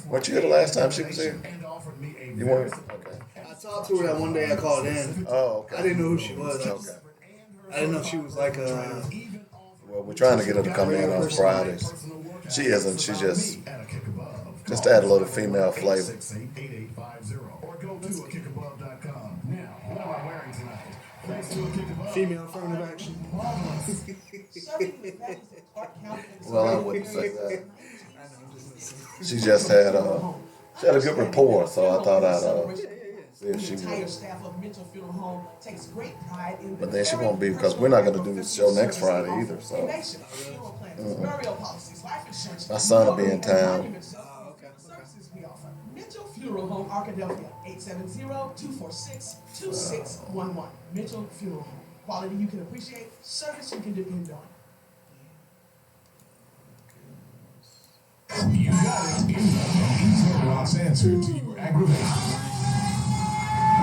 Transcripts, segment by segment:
Weren't you here the last time she was here? You weren't? Okay. I talked to her that one day I called in. Oh, okay. I didn't know who she was. Okay. I didn't know she was like a... Well, we're trying to get her to come in on Fridays. She isn't. She just to add a little female flavor. Female affirmative action. Well, I wouldn't say that. She just had a good rapport, so I thought I'd see if she would. But then she won't be because we're not going to do this show next Friday either. So my son will be in town. Mitchell Funeral Home, Arkadelphia, 870-246-2611. Mitchell Funeral Home. Quality you can appreciate, service you can depend on. You got it. East Rock's answer to your aggravation.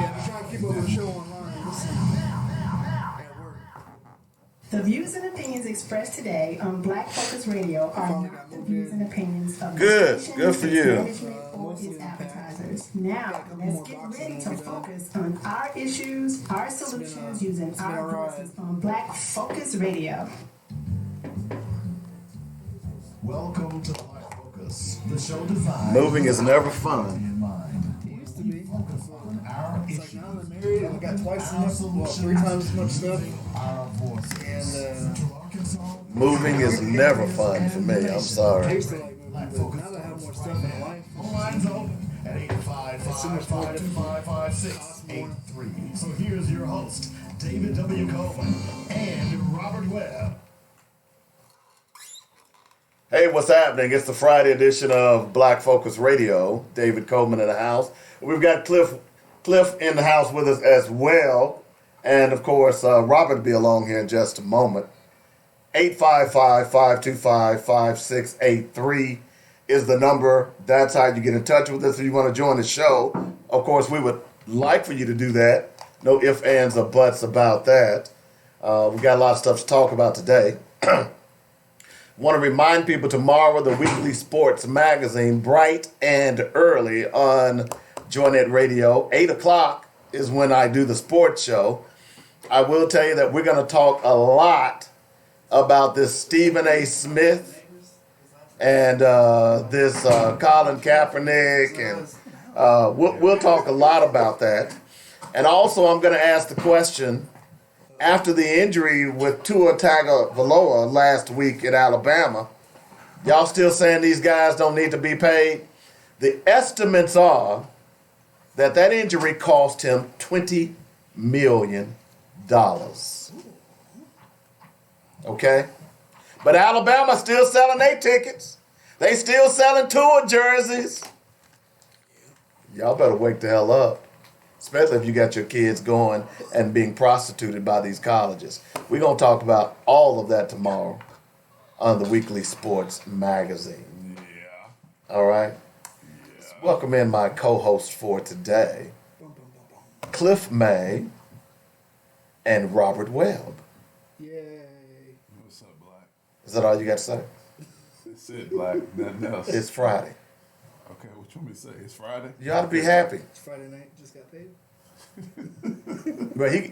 Yeah, I'm trying to keep up with the show online. Listen. At work. The views and opinions expressed today on Black Focus Radio are not the views and opinions of the station, Good for you. management, or its advertisers. Now, let's get ready to focus on our issues, our solutions, using our voices on Black Focus Radio. Welcome to Black Focus, the show designed. Moving is never fun. In mind. It used to be. Focus on our It's like issues. now I'm married and I got twice as much, well, 3 times as much stuff. Our voices. And Central Arkansas. Moving is never fun for me. I'm I sorry. used to like moving, but now that I have more stuff in my life, Phone lines open at 855-525-5683. So here's your host, David W. Coleman and Robert Webb. Hey, what's happening? It's the Friday edition of Black Focus Radio. David Coleman in the house. We've got Cliff in the house with us as well. And, of course, Robert will be along here in just a moment. 855-525-5683 is the number. That's how you get in touch with us if you want to join the show. Of course, we would like for you to do that. No ifs, ands, or buts about that. We got a lot of stuff to talk about today. Want to remind people tomorrow, the weekly sports magazine, bright and early on Joynet Radio. 8 o'clock is when I do the sports show. I will tell you that we're going to talk a lot about this Stephen A. Smith and this Colin Kaepernick, and we'll talk a lot about that. And also, I'm going to ask the question, after the injury with Tua Tagovailoa last week in Alabama, y'all still saying these guys don't need to be paid? The estimates are that injury cost him $20 million. Okay? But Alabama's still selling their tickets. They still selling Tua jerseys. Y'all better wake the hell up. Especially if you got your kids going and being prostituted by these colleges. We're going to talk about all of that tomorrow on the Weekly Sports Magazine. Yeah. All right? Yeah. Welcome in my co-host for today, Cliff May and Robert Webb. yay. What's up, Black? Is that all you got to say? That's it, Black. Nothing else. It's Friday. Okay, what you want me to say? It's Friday? You ought to be happy. It's Friday night, just got paid. But he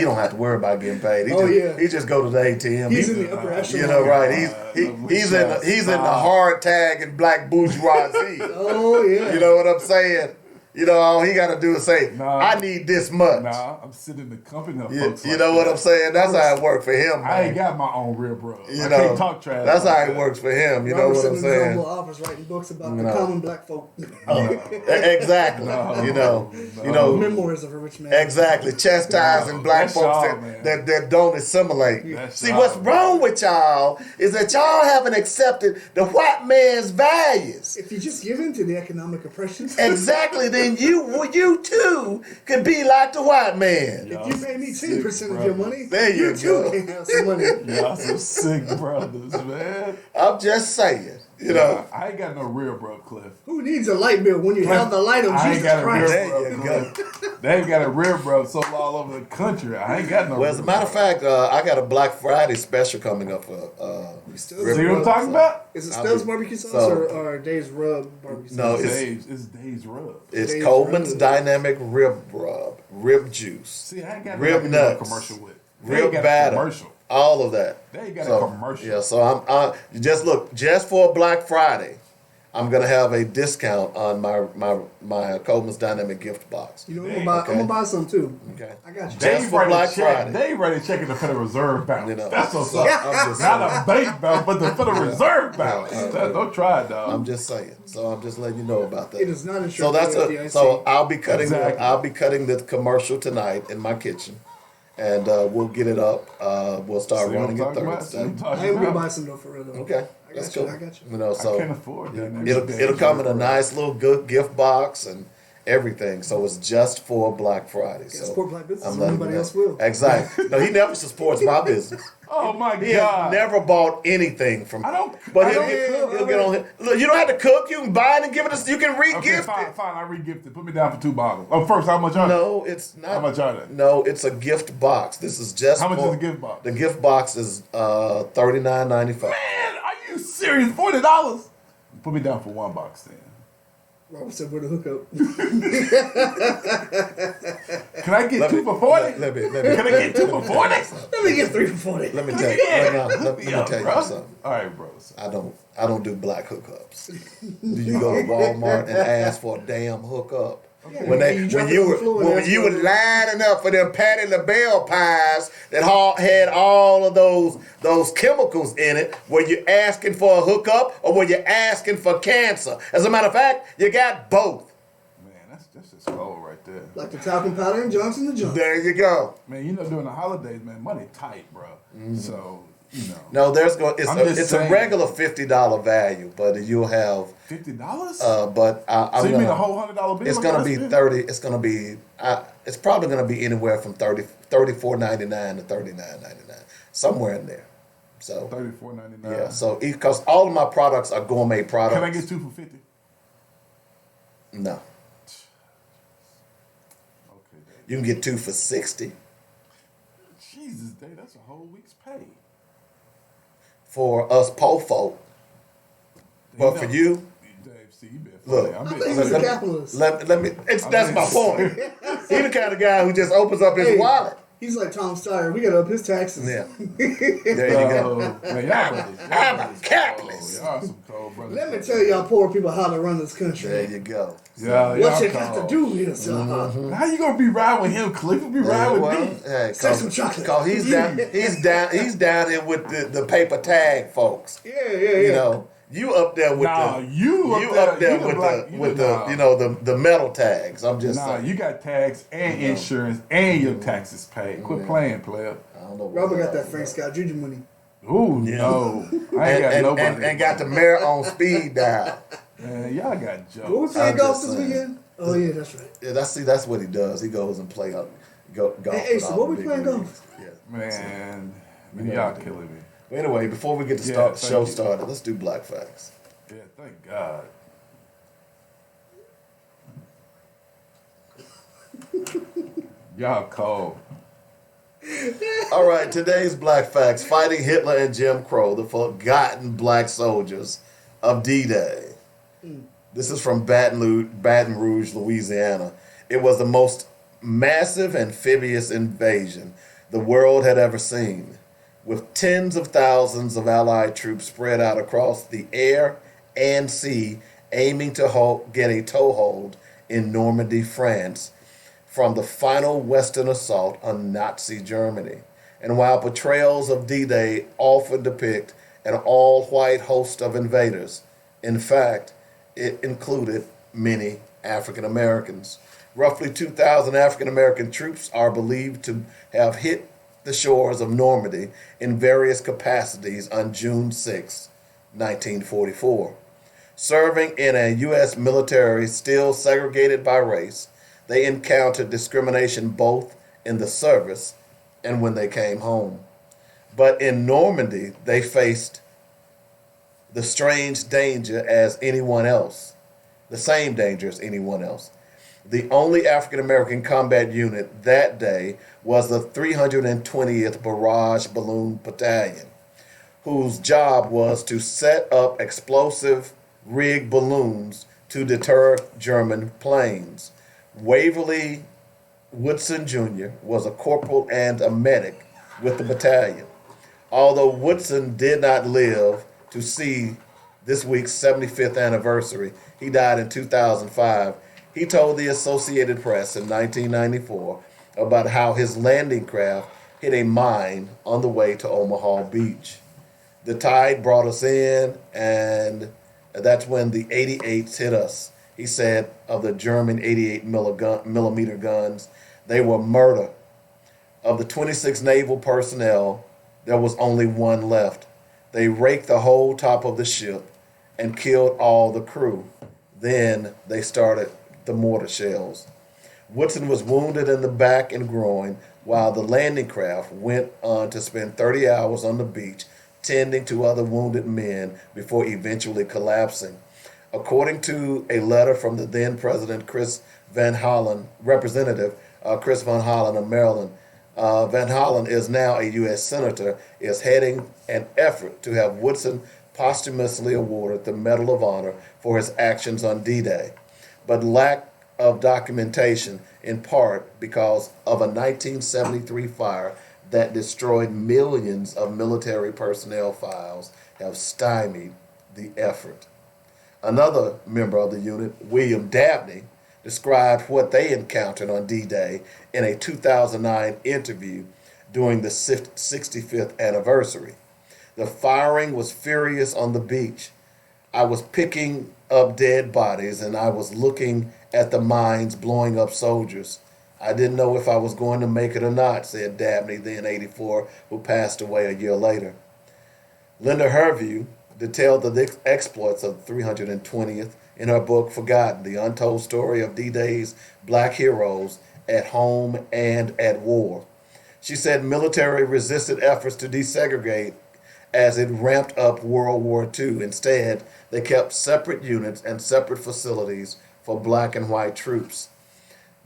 don't have to worry about getting paid. He just go to the ATM. He's in the upper echelon. You know, right? He's in the hard tag and black bourgeoisie. Oh, yeah. You know what I'm saying? You know, all he got to do is say, Nah. I need this much. Nah, I'm sitting in the company of You, folks you like know what that. I'm saying? That's how it worked for him, man. I ain't got my own real bro. You I know, can't talk trash. that's like how it that. works for him. You know Robert's what I'm sitting in his saying? Oval Office writing books about You the know. common black folk. Exactly. No. You know, Memoirs of a rich man. exactly. Chastising black That's folks y'all, man. that don't assimilate. That's See, y'all, what's man. wrong with y'all is that y'all haven't accepted the white man's values. If you just give in to the economic oppression, Exactly. Then you too could be like the white man. if you pay me 10% sick, of your money, There you too go. can have some money. Y'all some sick brothers, man. I'm just saying. You know. I ain't got no real, bro, Cliff. Who needs a light bill when you have the light of I ain't Jesus got a Christ? real, There you bro, Cliff. They ain't got a real, bro, sold all over the country. I ain't got no. Well, as a matter of fact, I got a Black Friday special coming up for. see what I'm talking about? Is it I'll Stubbs be- barbecue sauce so- or Dave's Rub barbecue sauce? No, It's Dave's Rub. It's Dave's Coleman's Rub. Dynamic Rib Rub, rib juice, See, I ain't got Rib no nuts. commercial with. They rib ain't got a batter, commercial. all of that. They ain't got a commercial. Yeah, so you just look just for Black Friday. I'm gonna have a discount on my Coleman's Dynamic gift box. You know, I'm gonna buy some too. Okay. I got you. Just for Black Friday. They ready checking the Federal Reserve balance. You know, That's what's so up. I'm just Not saying. a bank balance, but the Federal Reserve balance. Don't try it, dog. I'm just saying. So I'm just letting you know about that. It is not insured So that's by the FDIC. so I'll be cutting Exactly. I'll be cutting the commercial tonight in my kitchen, and we'll get it up. We'll start See what running I'm it talking about? See what Thursday. I'm talking I am gonna about? buy some though for real though. Okay, I that's got you. cool. I got you. You know, I so can't afford that. it'll come in a nice little good gift box and everything. So it's just for Black Friday. So support black businesses I'm when letting nobody you else know. will. Exactly. No, he never supports my business. Oh my He God! has never bought anything from me. I don't- But I he'll, don't- he'll get on here. Look, you don't have to cook. You can buy it and give it. You can re-gift Okay, fine, it. fine. I re-gifted. Put me down for 2 bottles. Oh, first, how much are they? No, it's not. How much are they? No, it's a gift box. This is just. How much for- is the gift box? The gift box is $39.95. Man, are you serious? $40? Put me down for 1 box then. Robert said where the hookup. Can I get 2 for 40? Let me. Can I get 2 for 40? Let me get 3 for 40. Let me tell you. Let me tell you something. All right, bro. I don't do black hookups. Do you go to Walmart and ask for a damn hookup? When you were lining up for them Patti LaBelle pies that had all of those chemicals in it, were you asking for a hookup or were you asking for cancer? As a matter of fact, you got both. Man, that's just cold right there. Like the talcum powder and Johnson & Johnson. There you go. Man, you know, during the holidays, man, money tight, bro. So, you know. No, I'm just it's saying. a regular $50 value, but you'll have $50? but I'm So you gonna, mean a whole $100 bill? it's gonna be 30. It's gonna be it's probably gonna be anywhere from $34.99 to $39.99, somewhere in there. So $34.99. yeah, so because all of my products are gourmet products. Can I get 2 for 50? No, Okay, Dave. you can get 2 for 60 Jesus, Dave, that's a whole week's pay. for us po folk. But for you, Dave, see, you been look, funny. I'm I being think he's a serious. capitalist. let me. That's my point. He's the kind of guy who just opens up his Hey, wallet. He's like Tom Steyer. We gotta up his taxes. Yeah, there you go. Man, y'all brothers. I'm a brothers capitalist. cold. Y'all some cold brothers. Let me tell y'all poor people how to run this country. There you go. Y'all What you cold. got to do is How you gonna be riding with him, Cliff? You be riding with me. Hey, Say some chocolate. Cause he's down here with the paper tag folks. Yeah. You know, you up there with Nah, the you up there you with black- the you with nah. the you know the metal tags. I'm just Nah, saying. you got tax and insurance and your taxes paid. Quit playing, player. I don't know. what Robert got the that Frank Scott Jr. money. Ooh, no. I ain't got nobody. and got the mayor on speed dial. Man, y'all got What we jokes. playing I'm golf just this saying. weekend? Oh yeah, that's right. Yeah, that's what he does. He goes and play golf. Hey, with so all what the we big playing golf? leagues. Yeah. Man, know y'all what to do. killing me. But anyway, before we get to Yeah, start the thank show you. started, let's do Black Facts. Yeah, thank God. Y'all cold. All right, today's Black Facts: fighting Hitler and Jim Crow, the forgotten black soldiers of D-Day. This is from Baton Rouge, Louisiana. It was the most massive amphibious invasion the world had ever seen, with tens of thousands of Allied troops spread out across the air and sea, aiming to get a toehold in Normandy, France, from the final Western assault on Nazi Germany. And while portrayals of D-Day often depict an all-white host of invaders, in fact, it included many African Americans. Roughly 2,000 African American troops are believed to have hit the shores of Normandy in various capacities on June 6, 1944. Serving in a U.S. military still segregated by race, they encountered discrimination both in the service and when they came home. But in Normandy, they faced the strange danger as anyone else, the same danger as anyone else. The only African American combat unit that day was the 320th Barrage Balloon Battalion, whose job was to set up explosive rigged balloons to deter German planes. Waverly Woodson Jr. was a corporal and a medic with the battalion. Although Woodson did not live to see this week's 75th anniversary, he died in 2005. He told the Associated Press in 1994 about how his landing craft hit a mine on the way to Omaha Beach. The tide brought us in, and that's when the 88s hit us. He said of the German 88 millimeter guns, they were murder. Of the 26 naval personnel, there was only one left. They raked the whole top of the ship and killed all the crew. Then they started the mortar shells. Woodson was wounded in the back and groin, while the landing craft went on to spend 30 hours on the beach tending to other wounded men before eventually collapsing. According to a letter from the then President Representative Chris Van Hollen of Maryland, Van Hollen is now a U.S. Senator, is heading an effort to have Woodson posthumously awarded the Medal of Honor for his actions on D-Day, but lack of documentation, in part because of a 1973 fire that destroyed millions of military personnel files, have stymied the effort. Another member of the unit, William Dabney, described what they encountered on D-Day in a 2009 interview during the 65th anniversary. The firing was furious on the beach. I was picking up dead bodies and I was looking at the mines blowing up soldiers. I didn't know if I was going to make it or not, said Dabney, then 84, who passed away a year later. Linda Herview detailed the exploits of the 320th in her book Forgotten, the untold story of D-Day's black heroes at home and at war. She said military resisted efforts to desegregate as it ramped up World War II. Instead, they kept separate units and separate facilities for black and white troops.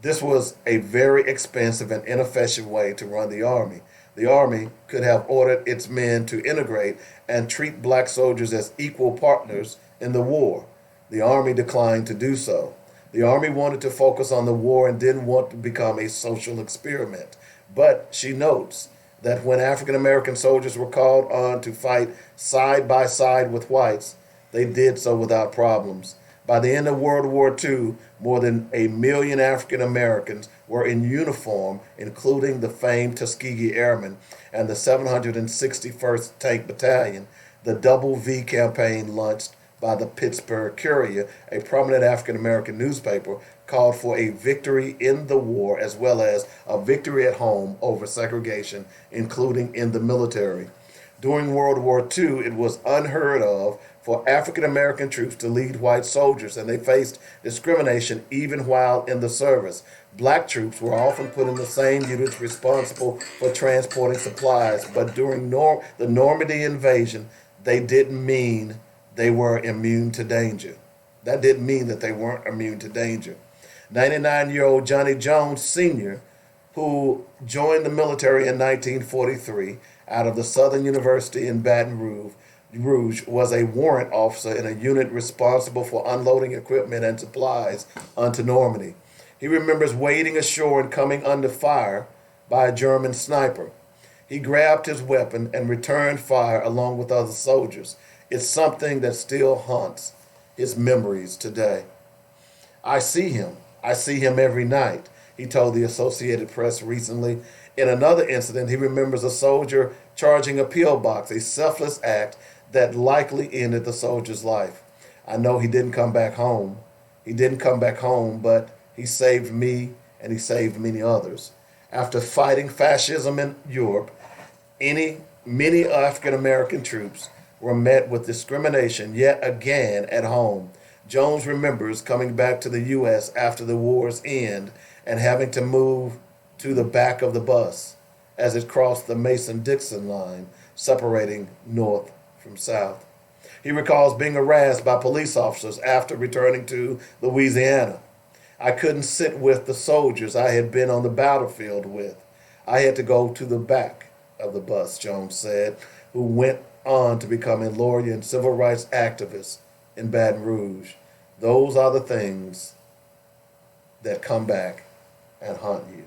This was a very expensive and inefficient way to run the Army. The Army could have ordered its men to integrate and treat black soldiers as equal partners in the war. The Army declined to do so. The Army wanted to focus on the war and didn't want to become a social experiment. But she notes that when African American soldiers were called on to fight side by side with whites, they did so without problems. By the end of World War II, more than 1 million African Americans were in uniform, including the famed Tuskegee Airmen and the 761st Tank Battalion. The Double V campaign, launched by the Pittsburgh Courier, a prominent African American newspaper, called for a victory in the war as well as a victory at home over segregation, including in the military. During World War II, it was unheard of for African American troops to lead white soldiers, and they faced discrimination even while in the service. Black troops were often put in the same units responsible for transporting supplies, but during the Normandy invasion, they didn't mean they were immune to danger. That didn't mean that they weren't immune to danger. 99-year-old Johnny Jones Sr., who joined the military in 1943 out of the Southern University in Baton Rouge, was a warrant officer in a unit responsible for unloading equipment and supplies onto Normandy. He remembers wading ashore and coming under fire by a German sniper. He grabbed his weapon and returned fire along with other soldiers. It's something that still haunts his memories today. I see him every night, he told the Associated Press recently. In another incident, he remembers a soldier charging a pillbox, a selfless act that likely ended the soldier's life. I know he didn't come back home. But he saved me and he saved many others. After fighting fascism in Europe, many African American troops were met with discrimination yet again at home. Jones remembers coming back to the U.S. after the war's end and having to move to the back of the bus as it crossed the Mason-Dixon line, separating North from South. He recalls being harassed by police officers after returning to Louisiana. I couldn't sit with the soldiers I had been on the battlefield with. I had to go to the back of the bus, Jones said, who went on to become a lawyer and civil rights activist in Baton Rouge. Those are the things that come back and haunt you.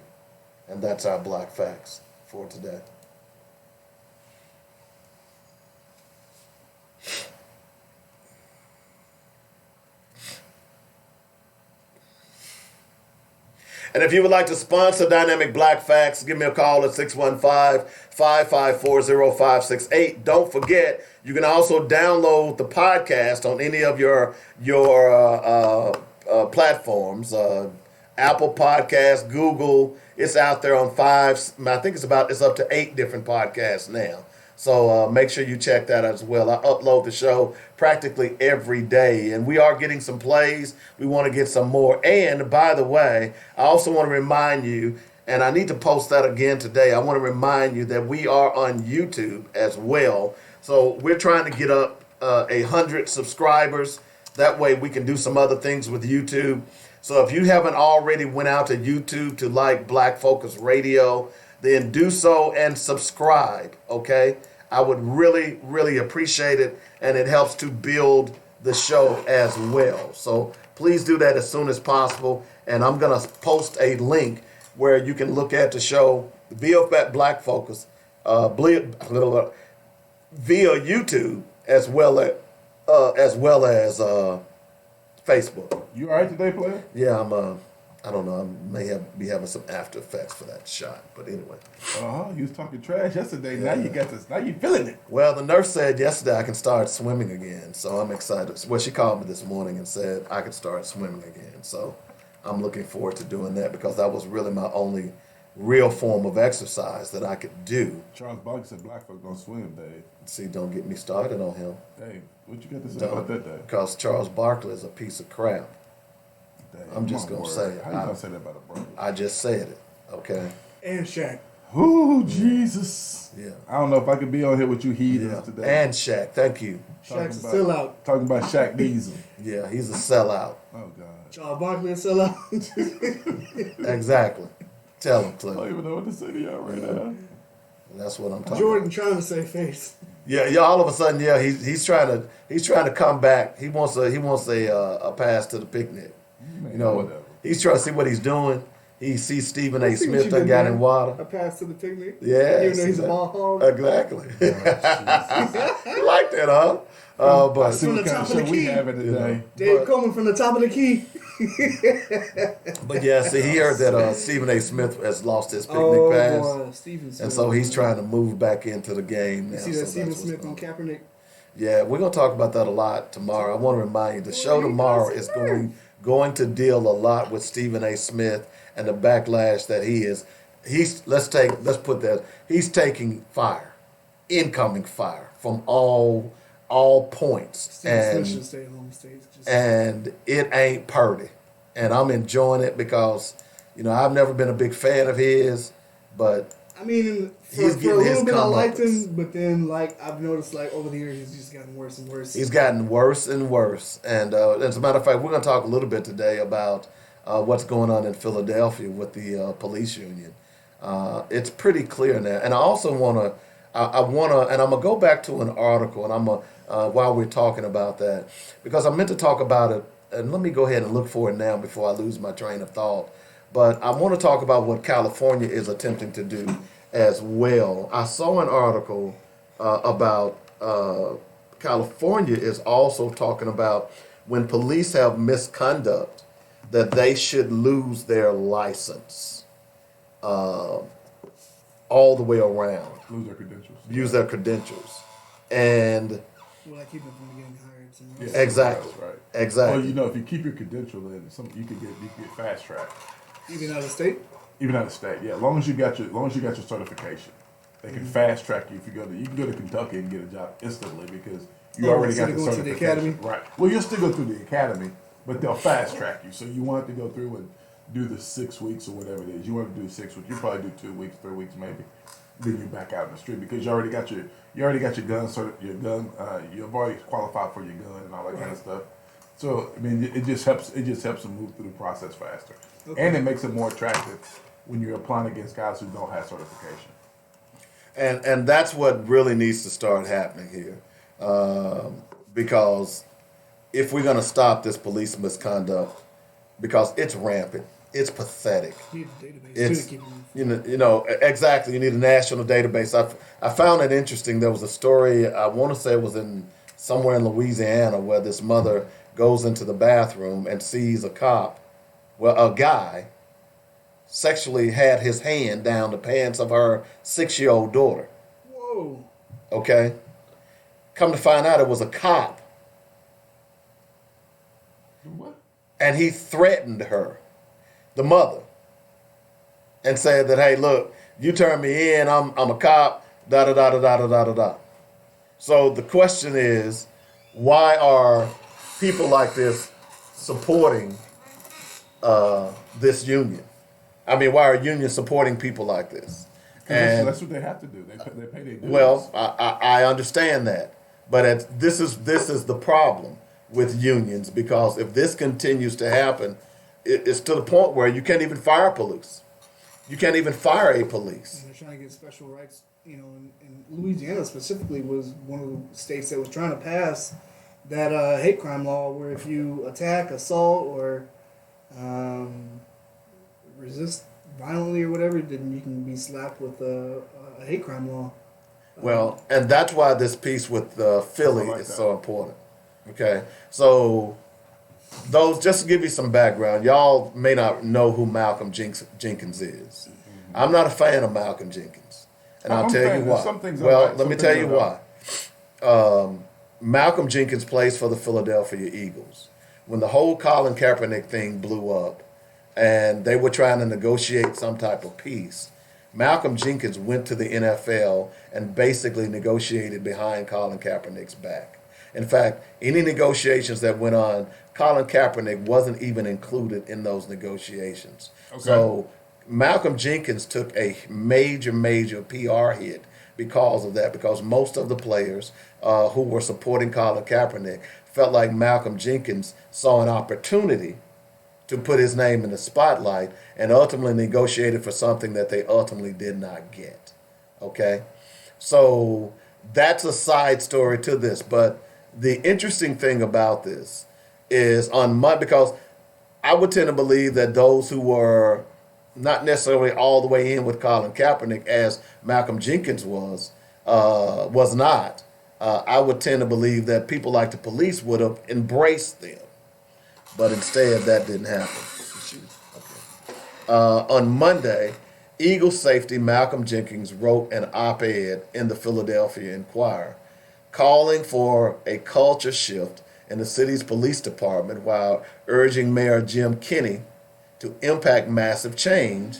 And that's our Black Facts for today. And if you would like to sponsor Dynamic Black Facts, give me a call at 615-554-0568. Don't forget, you can also download the podcast on any of your platforms. Apple Podcasts, Google. It's out there on I think it's up to 8 different podcasts now. So make sure you check that out as well. I upload the show practically every day, and we are getting some plays. We want to get some more. And by the way, I also want to remind you, and I need to post that again today, I want to remind you that we are on YouTube as well. So we're trying to get up 100 subscribers. That way we can do some other things with YouTube. So if you haven't already went out to YouTube to like Black Focus Radio, then do so and subscribe, okay? I would really, really appreciate it, and it helps to build the show as well. So please do that as soon as possible, and I'm going to post a link where you can look at the show via Black Focus, via YouTube as well as Facebook. You all right today, player? Yeah, I don't know. I may be having some after effects for that shot, but anyway. You was talking trash yesterday. Yeah. Now you got this. Now you feeling it. Well, the nurse said yesterday I can start swimming again, so I'm excited. Well, she called me this morning and said I could start swimming again, so I'm looking forward to doing that because that was really my only real form of exercise that I could do. Charles Barkley said black folks don't swim, Dave. See, don't get me started on him. Dave, what you got to say about that, Dave? Because Charles Barkley is a piece of crap. Dave, I'm just going to say it. How you going to say that about a brother? I just said it, okay? And Shaq. Ooh, Jesus. Yeah. I don't know if I could be on here with you heathens today. And Shaq, thank you. Shaq's a sellout. Talking about Shaq Diesel. Yeah, he's a sellout. Oh, God. Charles Barkley a sellout. Exactly. Tell him, Cliff. I don't even know what to say to y'all right now. That's what I'm talking Jordan about. trying to save face. Yeah, all of a sudden, yeah, he's trying to come back. He wants a pass to the picnic. Man, You know, whatever. he's trying to see what he's doing. He sees Stephen A. I see what Smith you done did got there. in water. A pass to the picnic. Yeah, Even though he's a ball hog. Exactly. You like that, huh? But See From what the kind top of of the show we key. having today. Dave Coleman from the top of the key. But yeah, see, he heard that Stephen A. Smith has lost his picnic Oh, pass, boy. Stephen Smith. and so he's trying to move back into the game now. You see that so Stephen that's what's Smith and going on. Kaepernick? Yeah, we're gonna talk about that a lot tomorrow. I want to remind you, the show tomorrow is going to deal a lot with Stephen A. Smith and the backlash that he's taking fire, incoming fire from all points, Stephen Smith should stay home stage. and it ain't purty, and I'm enjoying it because I've never been a big fan of his, but I mean, for He's a getting his little bit I liked comeuppance. him, but then I've noticed over the years he's just gotten worse and worse. he's gotten worse and worse. And as a matter of fact, we're going to talk a little bit today about what's going on in Philadelphia with the police union. It's pretty clear now. And I also want to, and I'm going to go back to an article, and while we're talking about that, because I meant to talk about it, and let me go ahead and look for it now before I lose my train of thought. But I want to talk about what California is attempting to do as well. I saw an article about California is also talking about when police have misconduct, that they should lose their license all the way around, Lose their credentials. use their credentials. And Will I keep them from getting hired somewhere Yeah, else? Exactly. That's right. Exactly. Well, if you keep your credential, then you can get fast tracked. Even out of state? Even out of state, yeah. As long as you got your certification, they can fast track you. If you can go to Kentucky and get a job instantly because you already instead got of the going to the certification. academy? Right. Well, you'll still go through the academy, but they'll fast track you. So you want to go through and do the 6 weeks or whatever it is. You want to do 6 weeks. You probably do 2 weeks, 3 weeks, maybe. then you back out in the street because you already got your gun, you've already qualified for your gun and all that kind of stuff. So I mean, it just helps them move through the process faster, and it makes it more attractive when you're applying against guys who don't have certification. And that's what really needs to start happening here, because if we're going to stop this police misconduct, because it's rampant, it's pathetic. You need a database It's too to keep you know exactly. You need a national database. I found it interesting. There was a story. I want to say it was in somewhere in Louisiana where this mother goes into the bathroom and sees a guy sexually had his hand down the pants of her 6-year-old daughter. Whoa. Okay, come to find out it was a cop, What? and he threatened her, the mother, and said that, hey, look, you turn me in, I'm a cop, da da da da da da da da. So the question is, why are people like this supporting this union? I mean, why are unions supporting people like this? And That's what they have to do. They pay their dues. well, I understand that, but this is the problem with unions, because if this continues to happen, it's to the point where you can't even fire police. You can't even fire a police. And they're trying to get special rights. You know, and Louisiana specifically was one of the states that was trying to pass that hate crime law, where if you attack, assault, or resist violently or whatever, then you can be slapped with a hate crime law. Well, and that's why this piece with Philly I like is that. so important. Okay, so just to give you some background, y'all may not know who Malcolm Jenkins is. I'm not a fan of Malcolm Jenkins, and I'll I'm tell fan. you There's why. some things I Well, like, let me some tell things you I why. Malcolm Jenkins plays for the Philadelphia Eagles. When the whole Colin Kaepernick thing blew up, and they were trying to negotiate some type of peace, Malcolm Jenkins went to the NFL and basically negotiated behind Colin Kaepernick's back. In fact, any negotiations that went on, Colin Kaepernick wasn't even included in those negotiations. Okay. So Malcolm Jenkins took a major PR hit because of that, because most of the players who were supporting Colin Kaepernick felt like Malcolm Jenkins saw an opportunity to put his name in the spotlight and ultimately negotiated for something that they ultimately did not get. Okay? So that's a side story to this. But the interesting thing about this is because I would tend to believe that those who were not necessarily all the way in with Colin Kaepernick, as Malcolm Jenkins was not. I would tend to believe that people like the police would have embraced them. But instead, that didn't happen. On Monday, Eagles safety Malcolm Jenkins wrote an op-ed in the Philadelphia Inquirer calling for a culture shift in the city's police department while urging Mayor Jim Kenney to impact massive change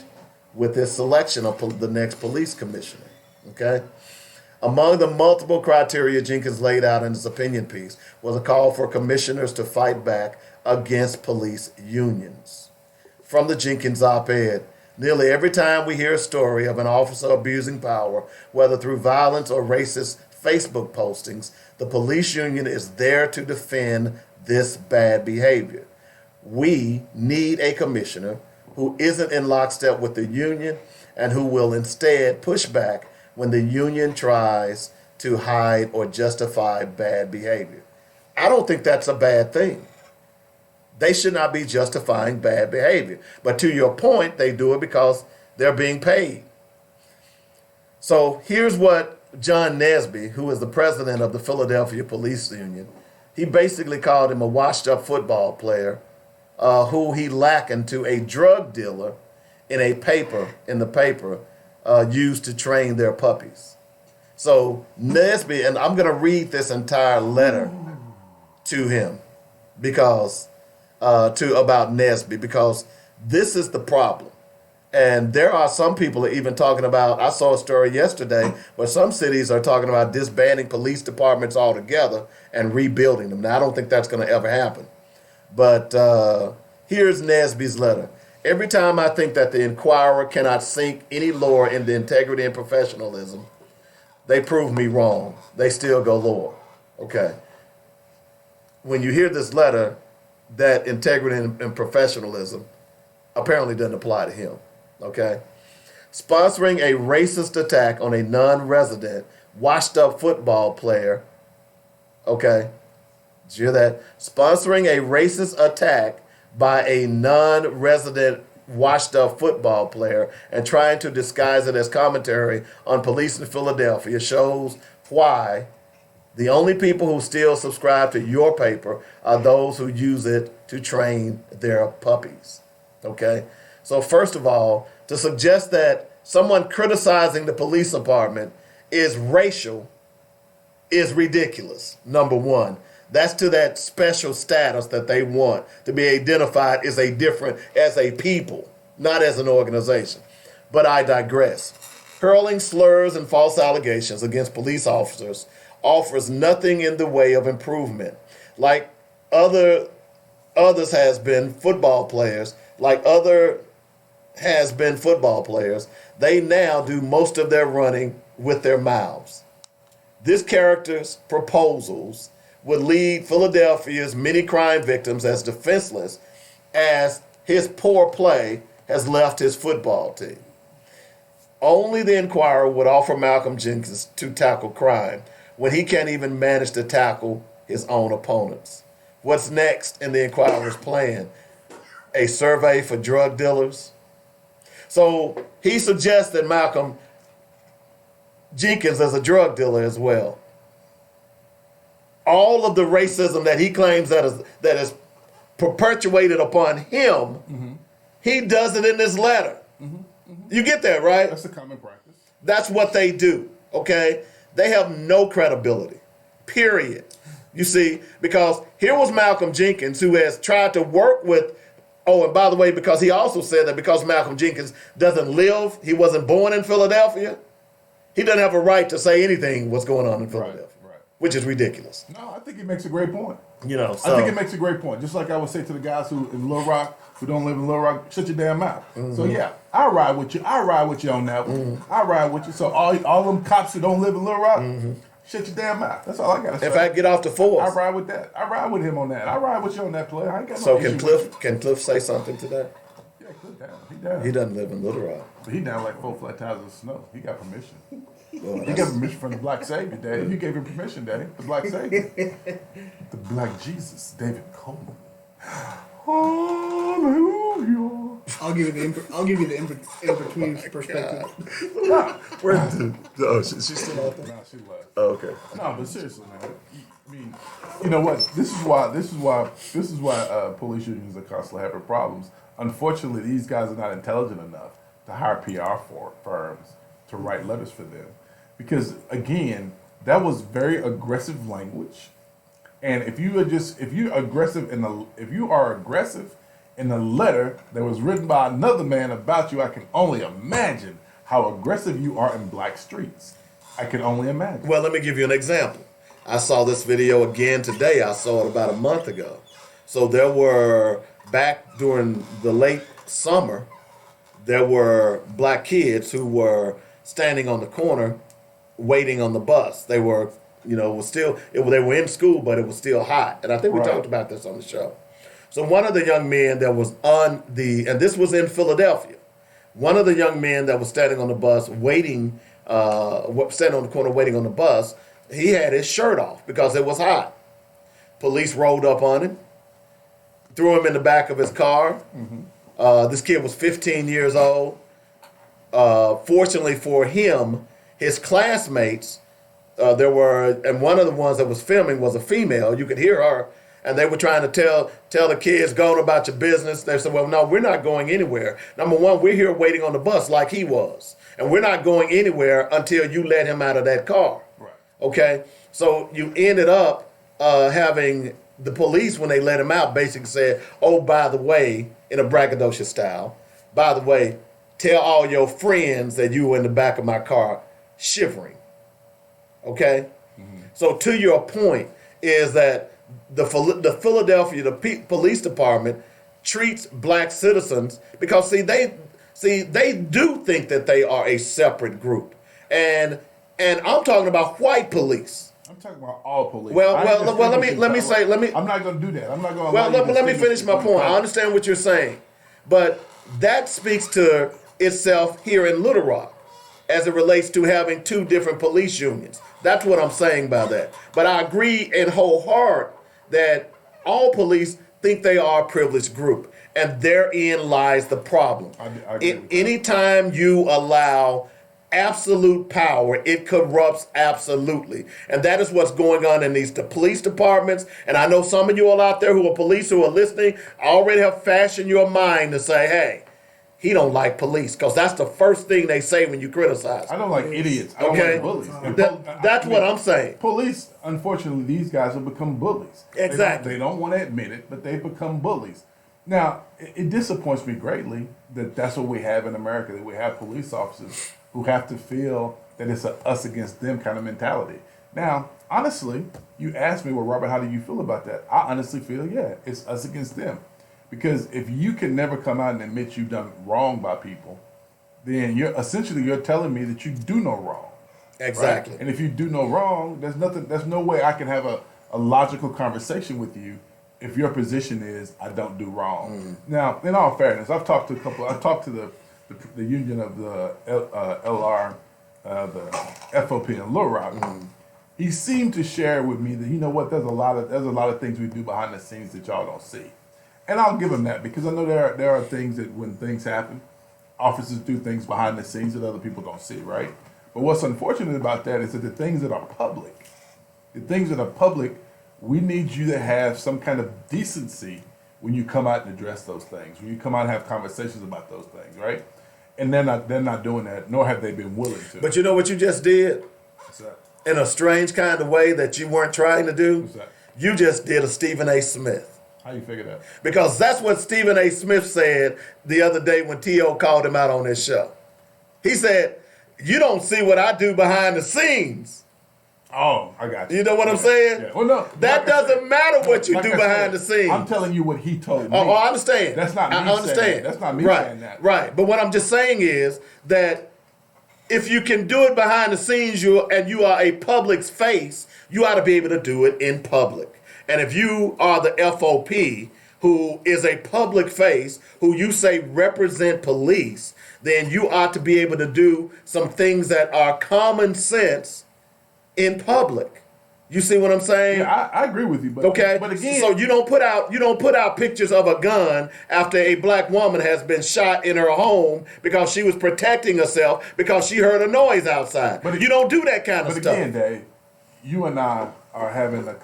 with his selection of the next police commissioner. Okay? Among the multiple criteria Jenkins laid out in his opinion piece was a call for commissioners to fight back against police unions. From the Jenkins op-ed, nearly every time we hear a story of an officer abusing power, whether through violence or racist Facebook postings, the police union is there to defend this bad behavior. We need a commissioner who isn't in lockstep with the union and who will instead push back when the union tries to hide or justify bad behavior. I don't think that's a bad thing. They should not be justifying bad behavior. But to your point, they do it because they're being paid. So here's what John Nesby, who is the president of the Philadelphia Police Union, he basically called him a washed-up football player who he likened to a drug dealer in the paper used to train their puppies. So Nesby, and I'm going to read this entire letter to him about Nesby, because this is the problem. And there are some people even talking about, I saw a story yesterday where some cities are talking about disbanding police departments altogether and rebuilding them. Now, I don't think that's going to ever happen. But here's Nesby's letter. Every time I think that the Inquirer cannot sink any lower into integrity and professionalism, they prove me wrong. They still go lower. Okay. When you hear this letter, that integrity and professionalism apparently doesn't apply to him. Okay. Sponsoring a racist attack on a non-resident, washed-up football player. Okay. Did you hear that? Sponsoring a racist attack by a non-resident washed-up football player and trying to disguise it as commentary on police in Philadelphia shows why the only people who still subscribe to your paper are those who use it to train their puppies. Okay? So first of all, to suggest that someone criticizing the police department is racial is ridiculous, number one. That's to that special status that they want to be identified as a people, not as an organization. But I digress. Hurling slurs and false allegations against police officers offers nothing in the way of improvement. Like others has been football players, they now do most of their running with their mouths. This character's proposals would lead Philadelphia's many crime victims as defenseless as his poor play has left his football team. Only the Inquirer would offer Malcolm Jenkins to tackle crime when he can't even manage to tackle his own opponents. What's next in the Inquirer's plan? A survey for drug dealers? So he suggests that Malcolm Jenkins is a drug dealer as well. All of the racism that he claims that is perpetuated upon him, he does it in this letter. You get that, right? That's a common practice. That's what they do, okay? They have no credibility, period. You see, because here was Malcolm Jenkins who has tried to work with, and by the way, because he also said that because Malcolm Jenkins he wasn't born in Philadelphia, he doesn't have a right to say anything what's going on in Philadelphia. Which is ridiculous. No, I think he makes a great point. I think it makes a great point. Just like I would say to the guys who in Little Rock, who don't live in Little Rock, shut your damn mouth. So yeah, I ride with you. I ride with you on that one. I ride with you. So all them cops who don't live in Little Rock, shut your damn mouth. That's all I gotta say. In fact, get off the force. I ride with that. I ride with him on that. I ride with you on that play. I ain't got no issue with you. Can Cliff say something to that? Yeah, Cliff down. He down. He doesn't live in Little Rock. He down like 4 flat tires of snow. He got permission. Well, He got permission from the Black Savior, Daddy. You gave him permission, Daddy. The Black Savior. The Black Jesus, David Coleman. Hallelujah. I'll give you the in-between perspective. She's still out there? No, she was. Oh, okay. No, but seriously, man. I mean, you know what? This is why police unions are constantly having problems. Unfortunately, these guys are not intelligent enough to hire PR firms to write letters for them, because again, that was very aggressive language. And if you are aggressive in the letter that was written by another man about you, I can only imagine how aggressive you are in black streets. I can only imagine. Well, let me give you an example. I saw this video again today. I saw it about a month ago. So there were, back during the late summer, there were black kids who were standing on the corner waiting on the bus. They were, they were in school, but it was still hot. And I think we talked about this on the show. So one of the young men that was and this was in Philadelphia, one of the young men that was standing on the bus standing on the corner waiting on the bus, he had his shirt off because it was hot. Police rolled up on him, threw him in the back of his car. This kid was 15 years old. Fortunately for him, his classmates, and one of the ones that was filming was a female. You could hear her, and they were trying to tell the kids, go on about your business. They said, well, no, we're not going anywhere. Number one, we're here waiting on the bus like he was. And we're not going anywhere until you let him out of that car. Right. Okay? So you ended up having the police, when they let him out, basically said, oh, by the way, in a braggadocious style, by the way, tell all your friends that you were in the back of my car shivering. Okay? So to your point is that the Philadelphia police department treats black citizens, because they do think that they are a separate group, and I'm talking about white police. I'm talking about all police. Well, let me. I'm not going to do that. I'm not going to. Well, let me finish my point. I understand what you're saying, but that speaks to itself here in Little Rock as it relates to having two different police unions. That's what I'm saying by that. But I agree in whole heart that all police think they are a privileged group, and therein lies the problem. I agree with that. Anytime you allow absolute power, it corrupts absolutely. And that is what's going on in these police departments. And I know some of you all out there who are police who are listening already have fashioned your mind to say, hey, he don't like police, because that's the first thing they say when you criticize. I don't like idiots. I don't like bullies. That's what I'm saying. Police, unfortunately, these guys have become bullies. Exactly. They don't want to admit it, but they've become bullies. Now, it disappoints me greatly that that's what we have in America, that we have police officers who have to feel that it's a us against them kind of mentality. Now, honestly, you asked me, well, Robert, how do you feel about that? I honestly feel, yeah, it's us against them. Because if you can never come out and admit you've done wrong by people, then you're telling me that you do no wrong. Exactly. Right? And if you do no wrong, there's no way I can have a logical conversation with you if your position is I don't do wrong. Now, in all fairness, I talked to the union of the LR, the FOP in Little Rock. He seemed to share with me that, you know what, there's a lot of things we do behind the scenes that y'all don't see. And I'll give him that, because I know there are things that when things happen, officers do things behind the scenes that other people don't see, right? But what's unfortunate about that is that the things that are public, we need you to have some kind of decency when you come out and address those things, when you come out and have conversations about those things, right? And they're not doing that, nor have they been willing to. But you know what you just did? What's that? In a strange kind of way that you weren't trying to do? What's that? You just did a Stephen A. Smith. How you figure that? Because that's what Stephen A. Smith said the other day when T.O. called him out on his show. He said, you don't see what I do behind the scenes. Oh, I got you. You know what I'm saying? Yeah. Well, no. That doesn't matter what you do behind the scenes. I'm telling you what he told me. Oh, I understand. That's not me I understand. saying that. That's not me saying that. Right. But what I'm just saying is that if you can do it behind the scenes and you are a public's face, you ought to be able to do it in public. And if you are the FOP, who is a public face, who you say represent police, then you ought to be able to do some things that are common sense in public. You see what I'm saying? Yeah, I agree with you. But, okay. But again, so you don't put out pictures of a gun after a black woman has been shot in her home because she was protecting herself because she heard a noise outside. But you don't do that kind of stuff. But again, Dave, you and I are having a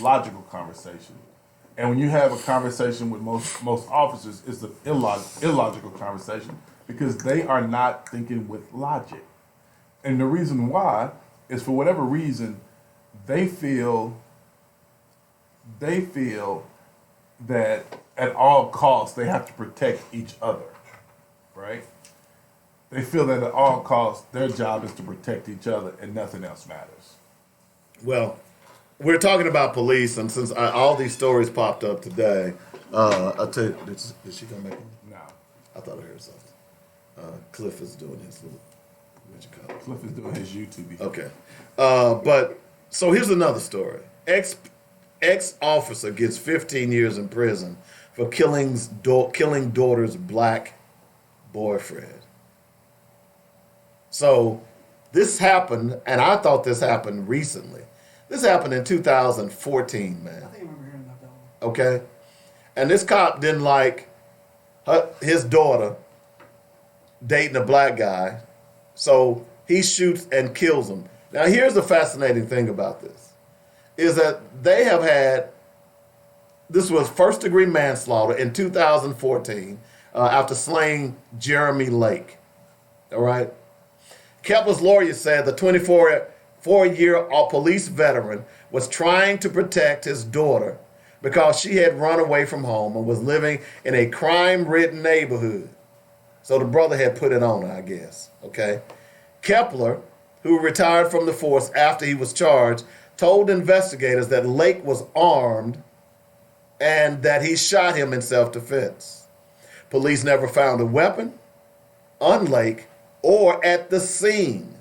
logical conversation, and when you have a conversation with most officers, it's an illogical conversation because they are not thinking with logic, and the reason why is for whatever reason they feel that at all costs they have to protect each other, right? They feel that at all costs their job is to protect each other and nothing else matters. Well, we're talking about police, and since all these stories popped up today, I'll tell you, did she come back in? No. I thought I heard something. Cliff is doing his little, what you call it? Cliff is doing his YouTube. Okay. But, so here's another story. Ex-officer gets 15 years in prison for killing daughter's black boyfriend. So, this happened, and I thought this happened recently. This happened in 2014, man. I think I remember hearing about that one. Okay? And this cop didn't like his daughter dating a black guy, so he shoots and kills him. Now, here's the fascinating thing about this, is that they have had, this was first-degree manslaughter in 2014 after slaying Jeremy Lake. All right? Kepler's lawyer said the 24-year police veteran was trying to protect his daughter because she had run away from home and was living in a crime-ridden neighborhood. So the brother had put it on her, I guess. Okay? Kepler, who retired from the force after he was charged, told investigators that Lake was armed and that he shot him in self-defense. Police never found a weapon on Lake or at the scene,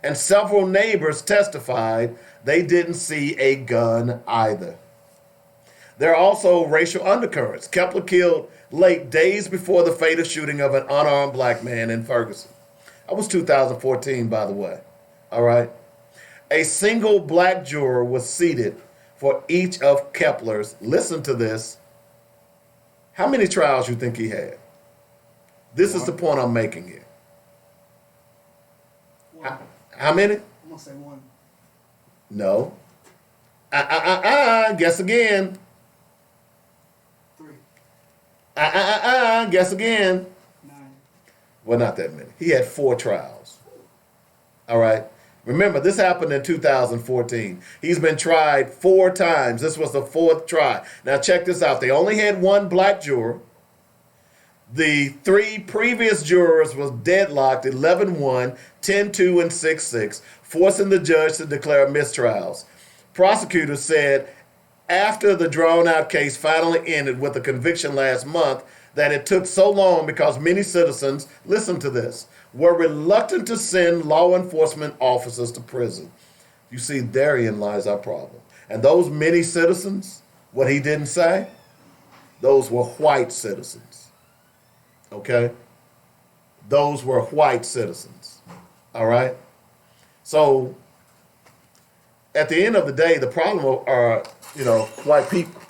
and several neighbors testified they didn't see a gun either. There are also racial undercurrents. Kepler killed Lake days before the fatal shooting of an unarmed black man in Ferguson. That was 2014, by the way. All right. A single black juror was seated for each of Kepler's, listen to this, how many trials you think he had? This is the point I'm making here. How many? I'm gonna say one. No. Guess again. 3. Guess again. 9. Well, not that many. He had 4 trials. All right. Remember, this happened in 2014. He's been tried 4 times. This was the 4th try. Now, check this out. They only had 1 black juror. The 3 previous jurors was deadlocked 11-1, 10-2, and 6-6, forcing the judge to declare mistrials. Prosecutors said after the drawn-out case finally ended with a conviction last month that it took so long because many citizens, listen to this, were reluctant to send law enforcement officers to prison. You see, therein lies our problem. And those many citizens, what he didn't say, those were white citizens. Okay? Those were white citizens. All right? So, at the end of the day, the problem are, white people.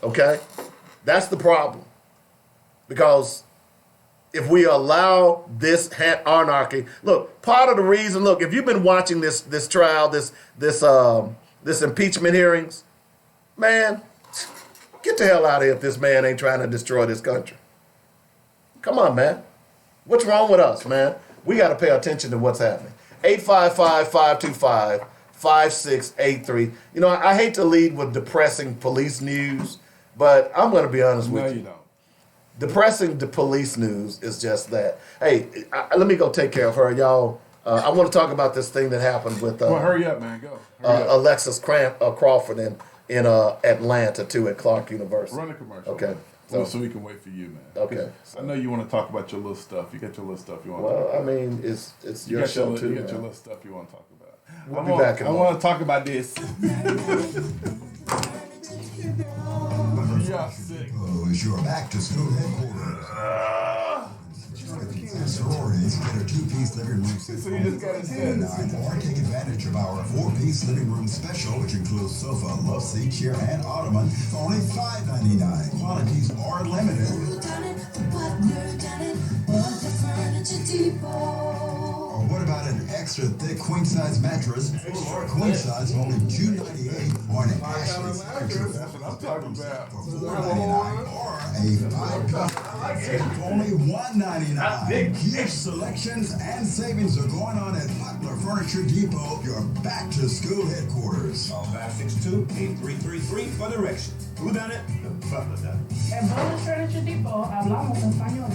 Okay? That's the problem. Because if we allow this anarchy, look, part of the reason, look, if you've been watching this trial, this impeachment hearings, man, get the hell out of here if this man ain't trying to destroy this country. Come on, man. What's wrong with us, man? We got to pay attention to what's happening. 855-525-5683. I hate to lead with depressing police news, but I'm going to be honest with you. No, you don't. Depressing the police news is just that. Hey, let me go take care of her, y'all. I want to talk about this thing that happened with Well, hurry up, man. Go. Hurry up. Alexis Crawford in Atlanta, too, at Clark University. Run the commercial. Okay. So we can wait for you, man. Okay. I know you want to talk about your little stuff. You got your little stuff you want to Well, talk about. I mean, it's your show, too. You got man. your little stuff you want to talk about. We'll be back in a I moment. want to talk about this. Yeah, sick. Is your back to school headquarters. Sororities get a 2-piece living room set So you just got it said. or take advantage of our 4-piece living room special, which includes sofa, love seat, chair, and ottoman for only $5.99. Quantities are limited. Or what about an extra thick queen size mattress or queen size for only $2.98 or an Ashley signature That's what I'm talking about. for $4.99 or a 5-cup for only $1.99. Huge selections and savings are going on at Butler Furniture Depot, your back to school headquarters. Call 562-8333 for directions. Who done it? The Butler done it. En Butler Furniture Depot hablamos español.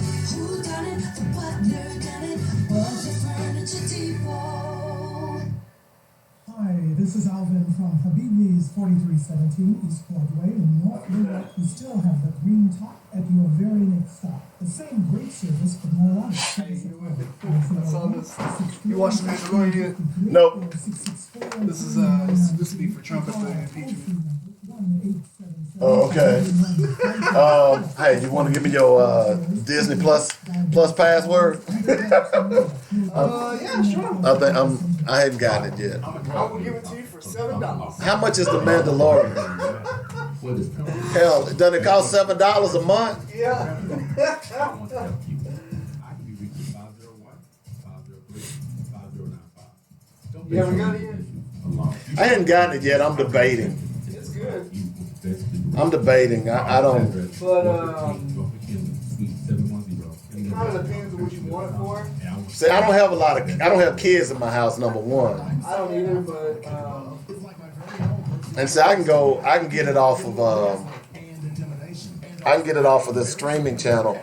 Hi, this is Alvin from Habibi's 4317 East Broadway in North Newark. We still have the green top at your very next stop. The same great service, but more honest. Hey, I saw this. You watched Mandalorian? Nope. This is to be for Trump at the impeachment. Oh, okay. Hey, you want to give me your Disney Plus password? Yeah, sure. I hadn't gotten it yet. I will give it to you for $7. How much is the Mandalorian? Hell, doesn't it cost $7 a month? Yeah. You haven't got it yet? I hadn't gotten it yet. I'm debating. It's good. I'm debating. I don't. But it kind of depends on what you want it for. See, I don't have kids in my house. Number one, I don't either, but and so I can get it off of this streaming channel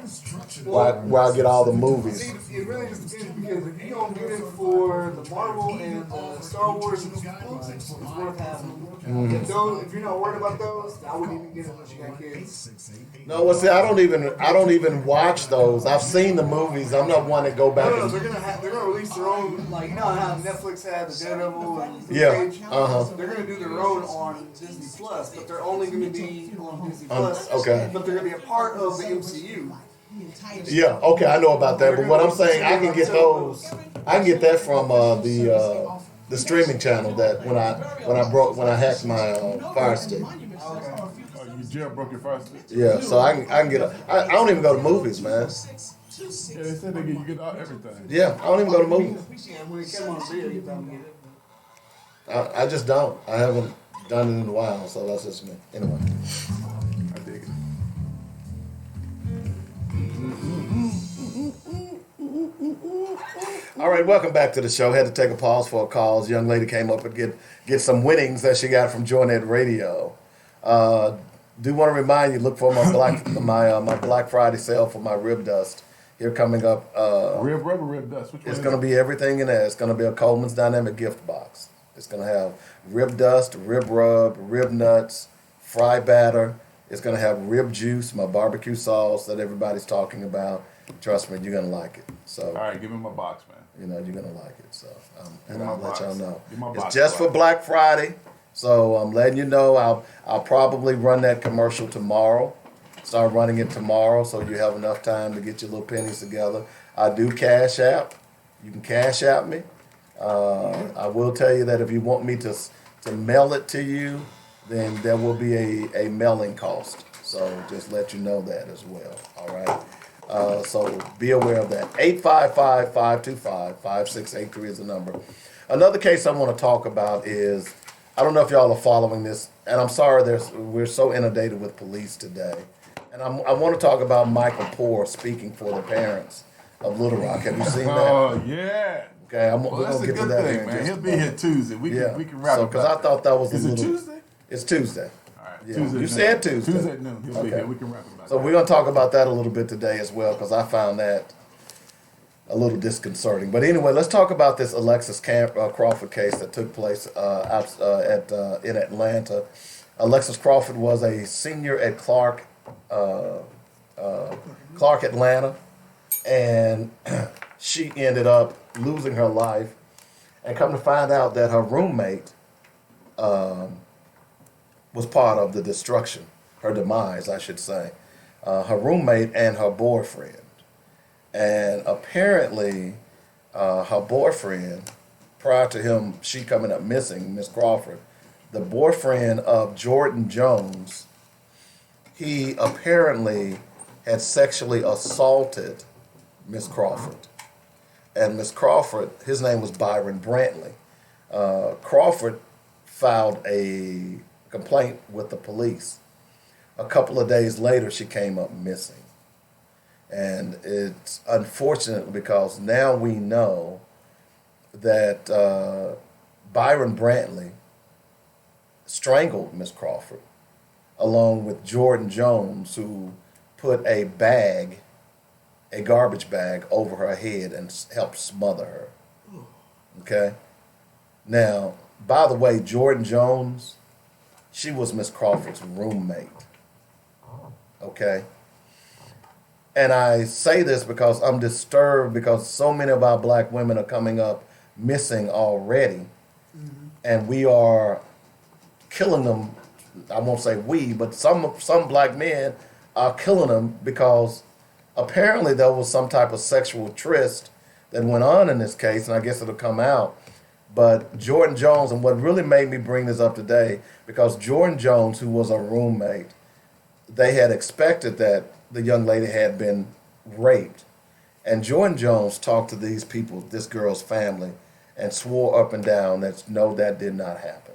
where I get all the movies. see, it really just depends because if you don't get it for the Marvel and the Star Wars, it's worth having. If you're not worried about those, I wouldn't even get it unless you got kids. No, well, see, I don't even watch those. I've seen the movies. I'm not one to go back. No, and, they're gonna release their own, like, you know how Netflix had the Daredevil and Luke Yeah, Cage? uh-huh. They're gonna do their own on Disney Plus, but they're only gonna be on Disney Plus. Okay. But they're gonna be a part of the MCU. Yeah, okay, I know about that. But what I'm saying, I can get those. I can get that from the streaming channel that when I hacked my Fire Stick. Oh, you jailbroke your Fire Stick? Yeah, so I can get. I don't even go to movies, man. Yeah, they said you get everything. Yeah, I don't even go to movies. And when it came on video, you found me. I just don't. I haven't done it in a while, so that's just me. Anyway. I dig it. All right, welcome back to the show. Had to take a pause for a call. This young lady came up and get some winnings that she got from Joinet Radio. Do want to remind you, look for my Black Friday sale for my rib dust here coming up. Rib rub or rib dust? Which one? It's going to be everything in there. It's going to be a Coleman's Dynamic gift box. It's going to have rib dust, rib rub, rib nuts, fry batter. It's going to have rib juice, my barbecue sauce that everybody's talking about. Trust me, you're going to like it. So, All right, give me my box, man. you know, you're going to like it. So, and my I'll let box. y'all know. Give my It's box, just for box. Black Friday. So I'm letting you know I'll probably run that commercial tomorrow. Start running it tomorrow so you have enough time to get your little pennies together. I do Cash App. You can Cash App me. I will tell you that if you want me to mail it to you, then there will be a mailing cost. So just let you know that as well. All right. So be aware of that. 855-525-5683 is the number. Another case I want to talk about is, I don't know if y'all are following this, and I'm sorry we're so inundated with police today. And I want to talk about Michael Poore speaking for the parents of Little Rock. Have you seen that? Oh, yeah. Okay, Well, we're that's going a to get to good that thing, here in man. just He'll a be moment. here Tuesday. We can wrap So, it because I thought that was a Is little... it Tuesday? It's Tuesday. All right. Yeah. Tuesday You noon. said Tuesday. Tuesday at noon. He'll be Okay. here. We can wrap it back. So we're going to talk about that a little bit today as well, because I found that a little disconcerting. But anyway, let's talk about this Alexis Crawford case that took place in Atlanta. Alexis Crawford was a senior at Clark Atlanta, and she ended up losing her life, and come to find out that her roommate was part of the destruction, her demise, I should say. Her roommate and her boyfriend. And apparently, her boyfriend, prior to she coming up missing, Miss Crawford, the boyfriend of Jordan Jones, he apparently had sexually assaulted Miss Crawford. And Miss Crawford, his name was Byron Brantley. Crawford filed a complaint with the police. A couple of days later, she came up missing. And it's unfortunate because now we know that Byron Brantley strangled Miss Crawford along with Jordan Jones, who put a garbage bag over her head and helped smother her. Okay? Now, by the way, Jordan Jones, she was Miss Crawford's roommate. Okay? And I say this because I'm disturbed because so many of our black women are coming up missing already. Mm-hmm. And we are killing them. I won't say we, but some black men are killing them because apparently there was some type of sexual tryst that went on in this case, and I guess it'll come out. But Jordan Jones, and what really made me bring this up today, because Jordan Jones, who was a roommate, they had expected that the young lady had been raped. And Jordan Jones talked to these people, this girl's family, and swore up and down that no, that did not happen.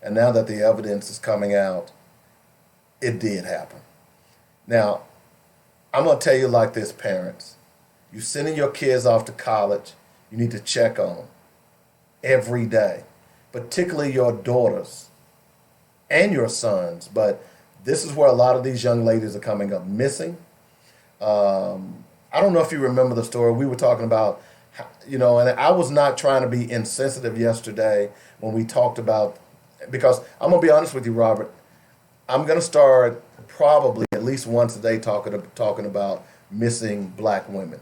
And now that the evidence is coming out, it did happen. Now, I'm going to tell you like this, parents. You're sending your kids off to college, you need to check on them every day, particularly your daughters and your sons. But this is where a lot of these young ladies are coming up missing. I don't know if you remember the story. We were talking about, and I was not trying to be insensitive yesterday when we talked about because I'm gonna be honest with you, Robert. I'm gonna start probably at least once a day talking about missing black women.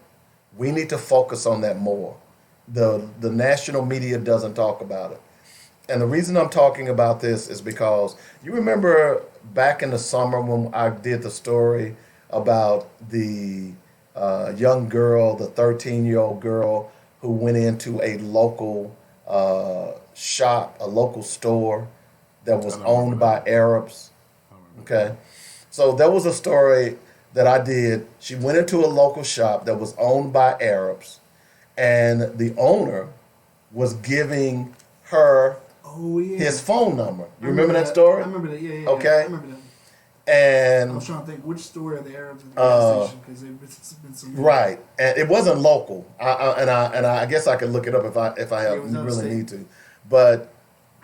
We need to focus on that more. The national media doesn't talk about it. And the reason I'm talking about this is because you remember back in the summer when I did the story about the young girl, the 13-year-old girl who went into a local shop, a local store that was owned by Arabs. Okay. So there was a story that I did. She went into a local shop that was owned by Arabs, and the owner was giving her his phone number. You remember that story? I remember that. Yeah. Okay. I remember that. And I was trying to think which store are the Arabs at the gas station because it's been some. Right, and it wasn't local. I guess I could look it up if I It was really upstate. need to. But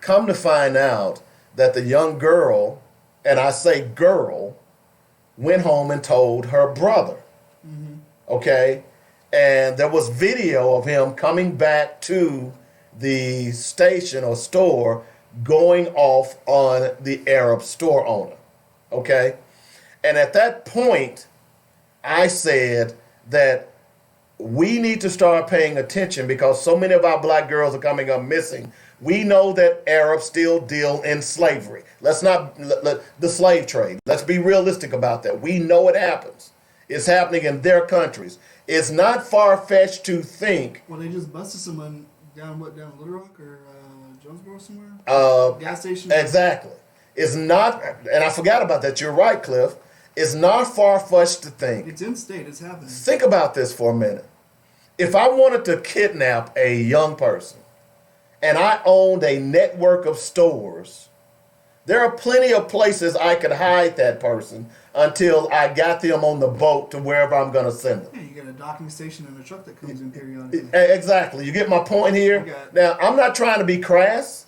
come to find out that the young girl, and I say girl, went home and told her brother. Okay, and there was video of him coming back to the station or store, going off on the Arab store owner. Okay, and at that point, I said that we need to start paying attention because so many of our black girls are coming up missing. We know that Arabs still deal in slavery. Let's not, the slave trade. Let's be realistic about that. We know it happens. It's happening in their countries. It's not far-fetched to think. Well, they just busted someone down Little Rock or Jonesboro somewhere? Gas station? Exactly. It's not, and I forgot about that. You're right, Cliff. It's not far-fetched to think. It's in state. It's happening. Think about this for a minute. If I wanted to kidnap a young person and I owned a network of stores, there are plenty of places I could hide that person until I got them on the boat to wherever I'm going to send them. Yeah, you got a docking station and a truck that comes in periodically. Exactly. You get my point here? Now, I'm not trying to be crass.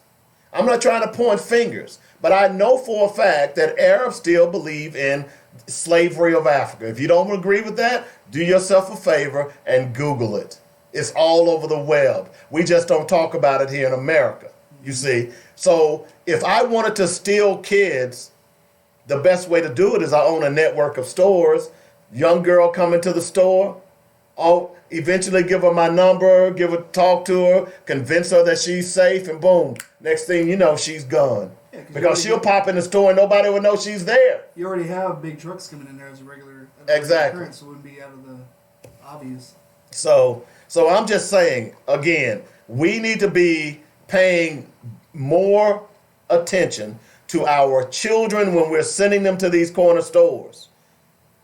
I'm not trying to point fingers. But I know for a fact that Arabs still believe in slavery of Africa. If you don't agree with that, do yourself a favor and Google it. It's all over the web. We just don't talk about it here in America, you see. So if I wanted to steal kids, the best way to do it is I own a network of stores. Young girl come into the store, I'll eventually give her my number, talk to her, convince her that she's safe, and boom, next thing you know, she's gone. Yeah, because she'll pop in the store and nobody will know she's there. You already have big trucks coming in there as a regular Exactly. occurrence, so it wouldn't be out of the obvious. So I'm just saying, again, we need to be paying more attention to our children when we're sending them to these corner stores.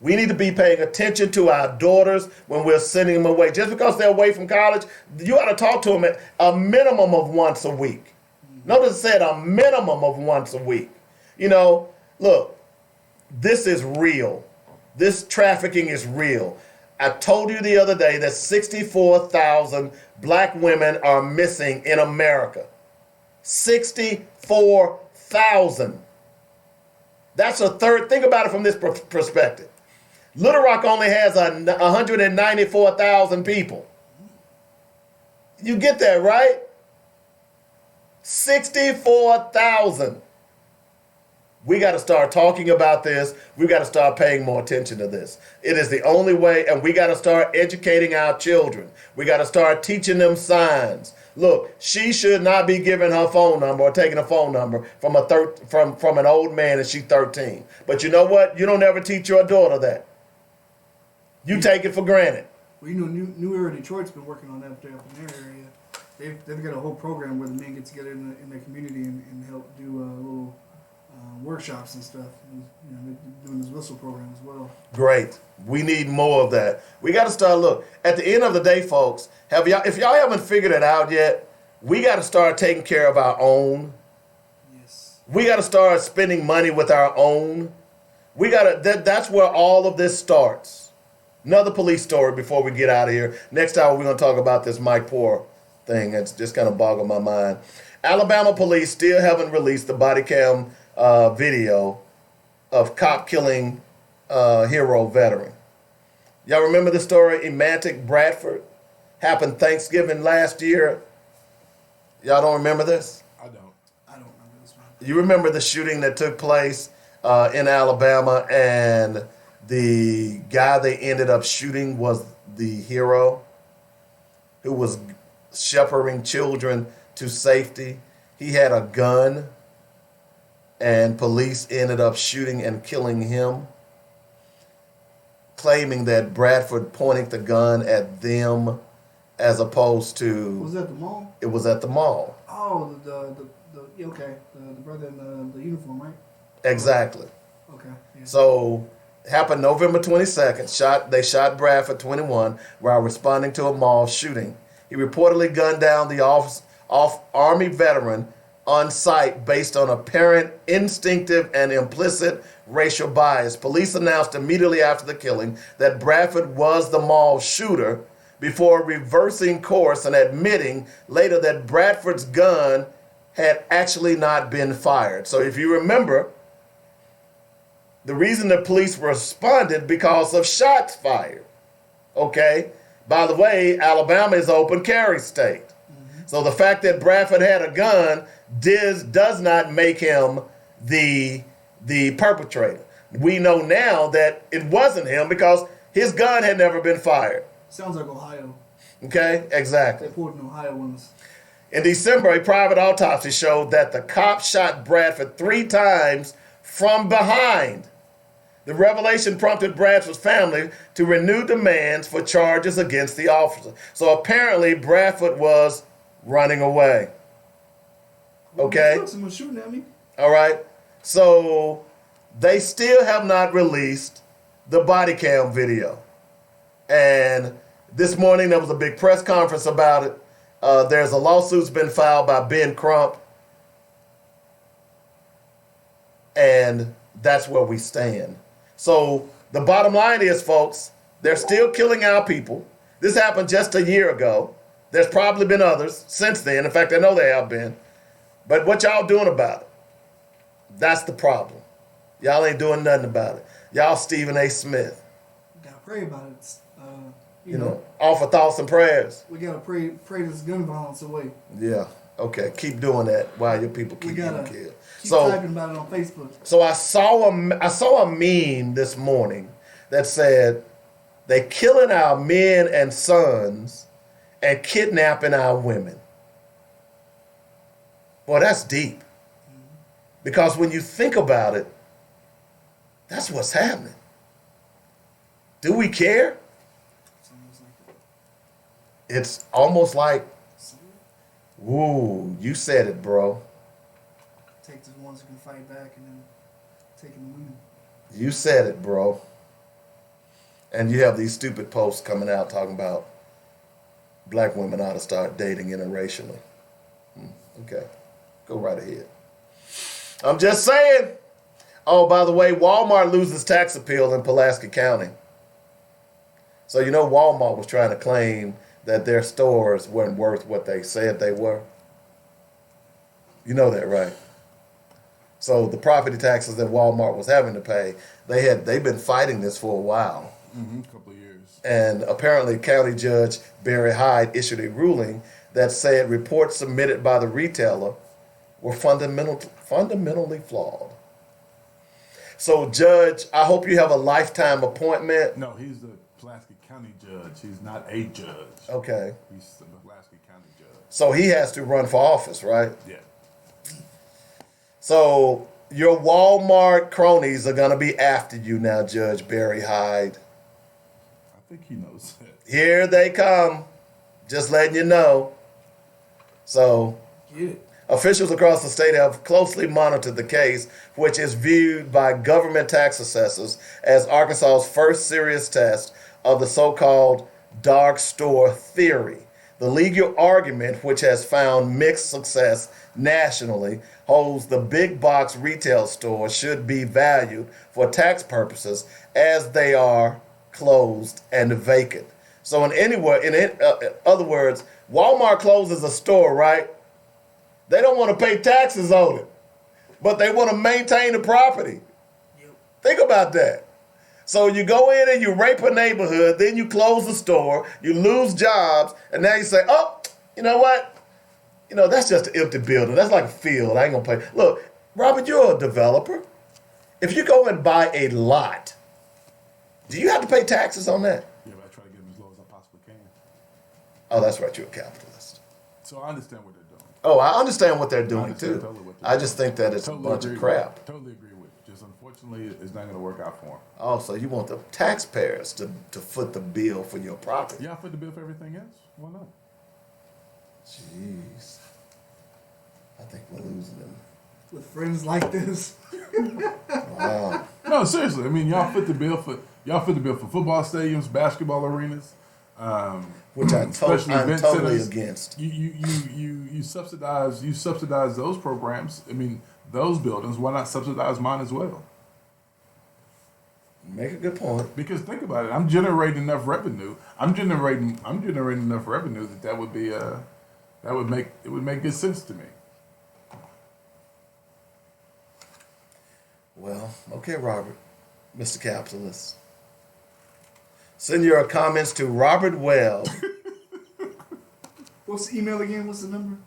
We need to be paying attention to our daughters when we're sending them away. Just because they're away from college, you ought to talk to them at a minimum of once a week. Notice it said a minimum of once a week. You know, look, this is real. This trafficking is real. I told you the other day that 64,000 black women are missing in America. 64,000. That's a third. Think about it from this perspective. Little Rock only has 194,000 people. You get that, right? 64,000. We got to start talking about this. We got to start paying more attention to this. It is the only way, and we got to start educating our children. We got to start teaching them signs. Look, she should not be giving her phone number or taking a phone number from an old man and she's 13. But you know what? You don't ever teach your daughter that. You take it for granted. Well, you know, New Era Detroit's been working on that up there in their area. They've got a whole program where the men get together in their community and help do little workshops and stuff. And, you know, they're doing this whistle program as well. Great. We need more of that. We got to start. Look, at the end of the day, folks, if y'all haven't figured it out yet, we got to start taking care of our own. Yes. We got to start spending money with our own. We got to. That's where all of this starts. Another police story before we get out of here. Next hour, we're going to talk about this Mike Poore thing. It's just kind of boggled my mind. Alabama police still haven't released the body cam video of cop killing hero veteran. Y'all remember the story? Emantic Bradford happened Thanksgiving last year. Y'all don't remember this? I don't. I don't remember this one. You remember the shooting that took place in Alabama, and the guy they ended up shooting was the hero who was shepherding children to safety. He had a gun, and police ended up shooting and killing him, claiming that Bradford pointed the gun at them as opposed to... Was that the mall? It was at the mall. Oh, okay. The brother in the uniform, right? Exactly. Okay. Yeah. So, happened November 22nd. They shot Bradford, 21, while responding to a mall shooting. He reportedly gunned down the Army veteran on site based on apparent instinctive and implicit racial bias. Police announced immediately after the killing that Bradford was the mall shooter before reversing course and admitting later that Bradford's gun had actually not been fired. So if you remember, the reason the police responded because of shots fired. Okay? By the way, Alabama is open carry state. So the fact that Bradford had a gun does not make him the perpetrator. We know now that it wasn't him because his gun had never been fired. Sounds like Ohio. Okay? Exactly. They pulled an Ohio ones. In December, a private autopsy showed that the cop shot Bradford 3 times from behind. The revelation prompted Bradford's family to renew demands for charges against the officer. So apparently Bradford was running away. Okay? Someone shooting at me. All right? So they still have not released the body cam video. And this morning there was a big press conference about it. There's a lawsuit's been filed by Ben Crump. And that's where we stand. So the bottom line is, folks, they're still killing our people. This happened just a year ago. There's probably been others since then. In fact, I know there have been. But what y'all doing about it? That's the problem. Y'all ain't doing nothing about it. Y'all Stephen A. Smith. We gotta pray about it. You know, offer thoughts and prayers. We gotta pray this gun violence away. Yeah. Okay. Keep doing that while your people keep getting killed. Keep typing about it on Facebook. So I saw a meme this morning that said they killing our men and sons and kidnapping our women. Boy, that's deep. Because when you think about it, that's what's happening. Do we care? It's almost like, woo, you said it, bro. Take the ones who can fight back and then take the women. You said it, bro. And you have these stupid posts coming out talking about black women ought to start dating interracially. Okay, go right ahead. I'm just saying. Oh, by the way, Walmart loses tax appeal in Pulaski County. So you know Walmart was trying to claim that their stores weren't worth what they said they were. You know that, right? So the property taxes that Walmart was having to pay, they've been fighting this for a while. A couple of years. And apparently County Judge Barry Hyde issued a ruling that said reports submitted by the retailer were fundamentally flawed. So Judge, I hope you have a lifetime appointment. No, he's the Pulaski County judge. He's not a judge. Okay. He's the Pulaski County judge. So he has to run for office, right? Yeah. So your Walmart cronies are going to be after you now, Judge Barry Hyde. I think he knows that. Here they come. Just letting you know. So officials across the state have closely monitored the case, which is viewed by government tax assessors as Arkansas's first serious test of the so-called dark store theory. The legal argument, which has found mixed success nationally, holds the big box retail stores should be valued for tax purposes as they are closed and vacant. So in other words, Walmart closes a store, right? They don't want to pay taxes on it, but they want to maintain the property. Think about that. So you go in and you rape a neighborhood, then you close the store, you lose jobs, and now you say, oh, you know what? You know, that's just an empty building. That's like a field. I ain't going to pay. Look, Robert, you're a developer. If you go and buy a lot, do you have to pay taxes on that? Yeah, but I try to get them as low as I possibly can. Oh, that's right. You're a capitalist. So I understand what they're doing. Oh, I understand what they're doing understand too. totally what they're I just think that it's a bunch of crap. Totally agree with you. Just unfortunately, it's not going to work out for them. Oh, so you want the taxpayers to foot the bill for your property? Yeah, I foot the bill for everything else. Why not? Jeez. I think we're losing them. With friends like this. Wow. No, seriously. I mean, y'all foot the bill for football stadiums, basketball arenas, Which I'm event totally centers. against. You subsidize those programs. I mean, those buildings. Why not subsidize mine as well? Make a good point. Because think about it. I'm generating enough revenue. I'm generating enough revenue that would be it would make good sense to me. Well, okay, Robert, Mr. Capitalist. Send your comments to Robert Well. What's the email again? What's the number?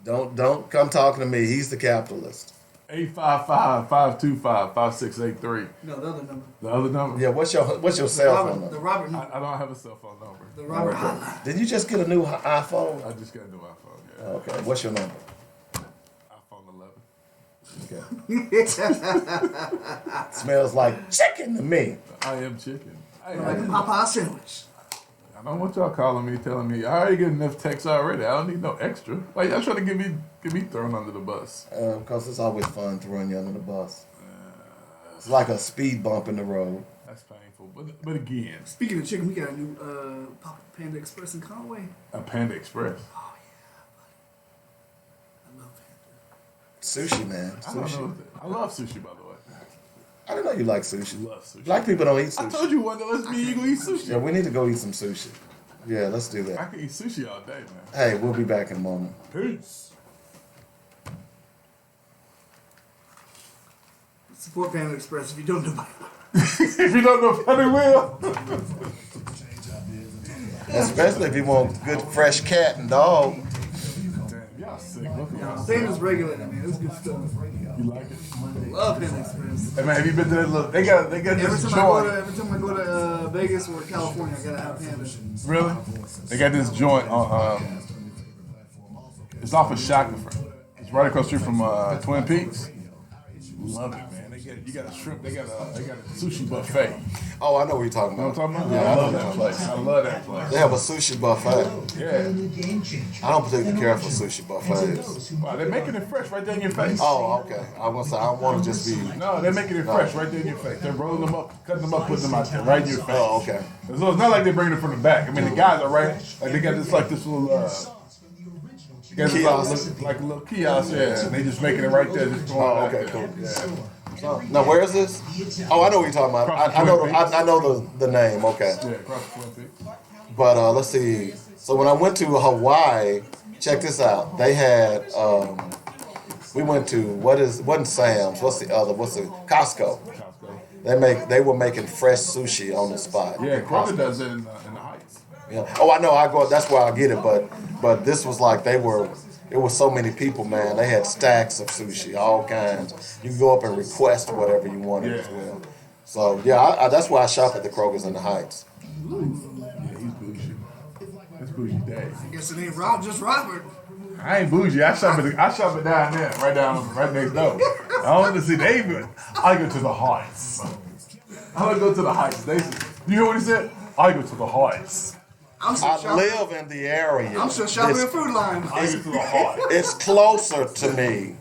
Don't come talking to me. He's the capitalist. 855-525-5683. No, the other number. The other number? Yeah, what's your cell phone The number? Robert number. I don't have a cell phone number. The Robert hotline. Did you just get a new iPhone? I just got a new iPhone. Yeah. Okay, what's your number? iPhone 11. Okay. Smells like chicken to me. I am chicken. Like a Popeye sandwich. I don't want y'all calling me, telling me I already get enough texts already. I don't need no extra. Why y'all trying to get me thrown under the bus? Because it's always fun throwing you under the bus. It's like a speed bump in the road. That's painful. But again, Speaking of chicken, we got a new Panda Express in Conway. a Panda Express. Oh yeah, buddy. I love Panda. Sushi, man. I don't Sushi. know. I love sushi, by the way. I didn't know you like sushi. I love sushi. Black people don't eat I sushi. told you one day, let's me and you go eat sushi. Yeah, we need to go eat some sushi. Yeah, let's do I that. can eat sushi all day, man. Hey, we'll be back in a moment. Peace. Support Panda Express if you don't know about it. If you don't know about it, will. Especially if you want good fresh cat and dog. Damn, y'all sick. Look at y'all. Panda's regulated, man. It's good stuff. You like it? Love Panda Express. Hey man, have you been to that look? They got Every this time joint. I go to Vegas or California, I gotta have Panda. Really? They got this joint on. It's off of Shackelford. It's right across the street from Twin Peaks. Love it, man. You got a shrimp. They got a sushi buffet. Oh, I know what you're talking You know about. what I'm talking about? Yeah, I love that place. I love that place. They have a sushi buffet. Yeah. I don't particularly care for sushi buffets. Wow, they're making it fresh right there in your face. Oh, okay. I was. I don't want to just be. No, they're making it fresh right there in your face. They're rolling them up, cutting them up, putting them out there right in your face. Oh, okay. So it's not like they're bringing it from the back. I mean, the guys are right. Like they got this little. They got Kiosk. like a little kiosk, yeah. And they just making it right there. Just throwing Oh, it out okay, there. cool. Yeah. Now, where is this? Oh, I know what you're talking about. I know. I know the name. Okay. Yeah, across the Twin Peaks. But let's see. So when I went to Hawaii, check this out. They had. We went to wasn't Sam's? What's the other? What's the Costco? They were making fresh sushi on the spot. Yeah, Kroger does it in the Heights. Yeah. Oh, I know. I go. That's where I get it. But this was like they were. It was so many people, man. They had stacks of sushi, all kinds. You can go up and request whatever you wanted as well. So yeah, that's why I shop at the Kroger's in the Heights. Yeah, he's bougie. That's bougie day. I guess it ain't Rob, just Robert. I ain't bougie. I shop it down there, right next door. I want to see they even. I go to the Heights. I want to go to the Heights. You hear what he said? I go to the Heights. I'm still I shopping. live in the area. I'm still shopping at Food Line. I go to the Heights. It's closer to me.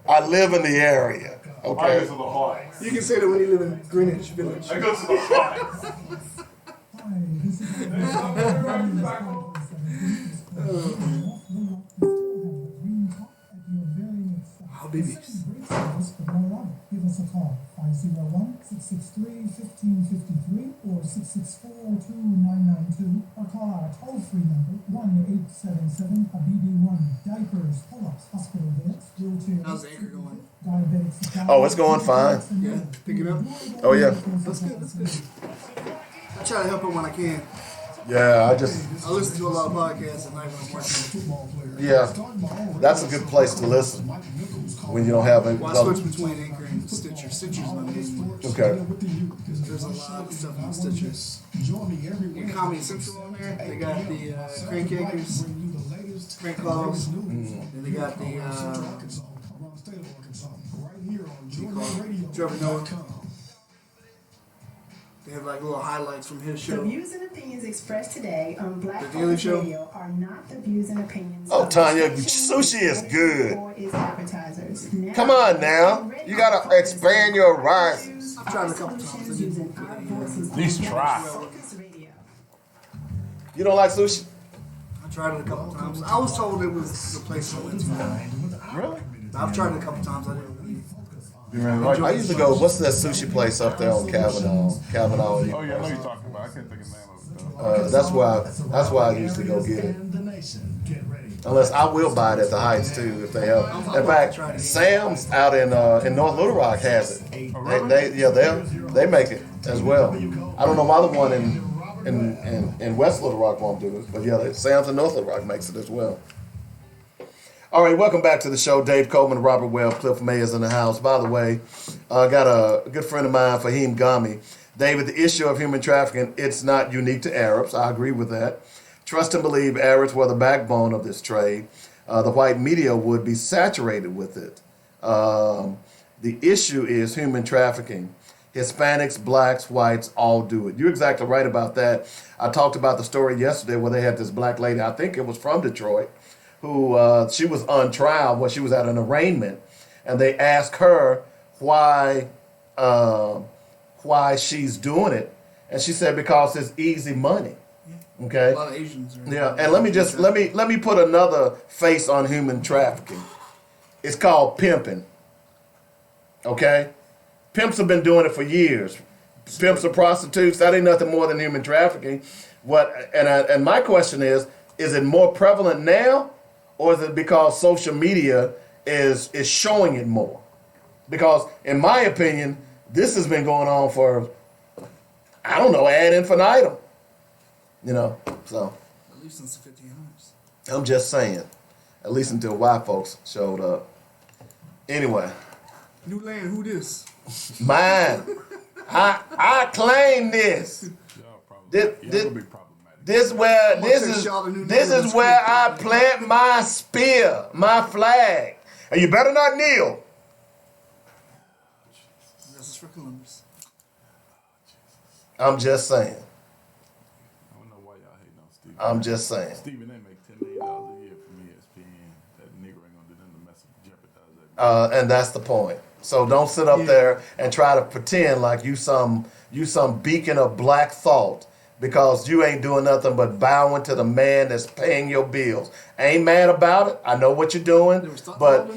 I live in the area. I go Okay. to the Heights. You can say that when you live in Greenwich Village. I go to the Heights. Hi, this is Oh, babies. Give us a call, 501-663-1553 or 664-2992, or call our toll-free number, 1-877-HABIBI-1. Diapers, pull-ups, hospital beds, wheelchairs. How's the anchor going? Diabetics. Oh, it's going fine. Yeah, pick it up. Oh yeah. That's good. That's good. I try to help her when I can. Yeah, I listen to a lot of podcasts at night when I'm working. yeah. That's a good place to listen. when you don't have any. Well, I switch between Anchor and Stitcher. Stitcher's my main one. Okay. There's a lot of stuff on Stitcher. And Comedy Central on there, they got the Crank Anchors, Crank Calls, and they got the Trevor Noah. They have like little highlights from his The show. views and opinions expressed today on Black The Daily Focus Show? Radio are not the views and opinions. Oh, of Tanya, the sushi is station good. or its advertisers. Now, Come on now. You gotta expand your horizons. I've tried it a couple times. Solutions using our voices At least on try. Black Focus Radio. You don't like sushi? I tried it a couple times. I was told it was the place I went to. Really? I've tried it a couple times. I didn't really. You really like I it? used to go. What's that sushi place up there on Kavanaugh? Oh yeah, I know Kavanaugh. you're talking about. I can't think of the name of it though. That's why I used to go get it. Unless I will buy it at the Heights too if they have. In fact, Sam's out in North Little Rock has it. They make it as well. I don't know why the one in West Little Rock won't do it, but yeah, Sam's in North Little Rock makes it as well. All right, welcome back to the show. Dave Coleman, Robert Webb, Cliff Mayer's in the house. By the way, I got a good friend of mine, Fahim Gami. David, the issue of human trafficking, it's not unique to Arabs. I agree with that. Trust and believe Arabs were the backbone of this trade. The white media would be saturated with it. The issue is human trafficking. Hispanics, blacks, whites all do it. You're exactly right about that. I talked about the story yesterday where they had this black lady, I think it was from Detroit, who she was on trial when she was at an arraignment, and they asked her why she's doing it, and she said because it's easy money. Okay. A lot of Asians. Yeah, and let me put another face on human trafficking. It's called pimping. Okay, pimps have been doing it for years. Pimps are prostitutes. That ain't nothing more than human trafficking. And my question is it more prevalent now, or is it because social media is showing it more? Because in my opinion, this has been going on for, I don't know, ad infinitum. You know, so. At least since the 1500s. I'm just saying. At least until white folks showed up. Anyway. New land, who this? Mine. I claim this. Y'all probably. This Y'all gonna be problematic. This is where I plant my spear, my flag. And you better not kneel. This is for Columbus. I'm just saying. I don't know why y'all hating on Stephen. I'm just saying. Stephen, they make $10 million a year from ESPN. That nigger ain't gonna do nothing to mess up jeopardize that. And that's the point. So don't sit up there and try to pretend like you some beacon of black thought because you ain't doing nothing but bowing to the man that's paying your bills. I ain't mad about it. I know what you're doing, but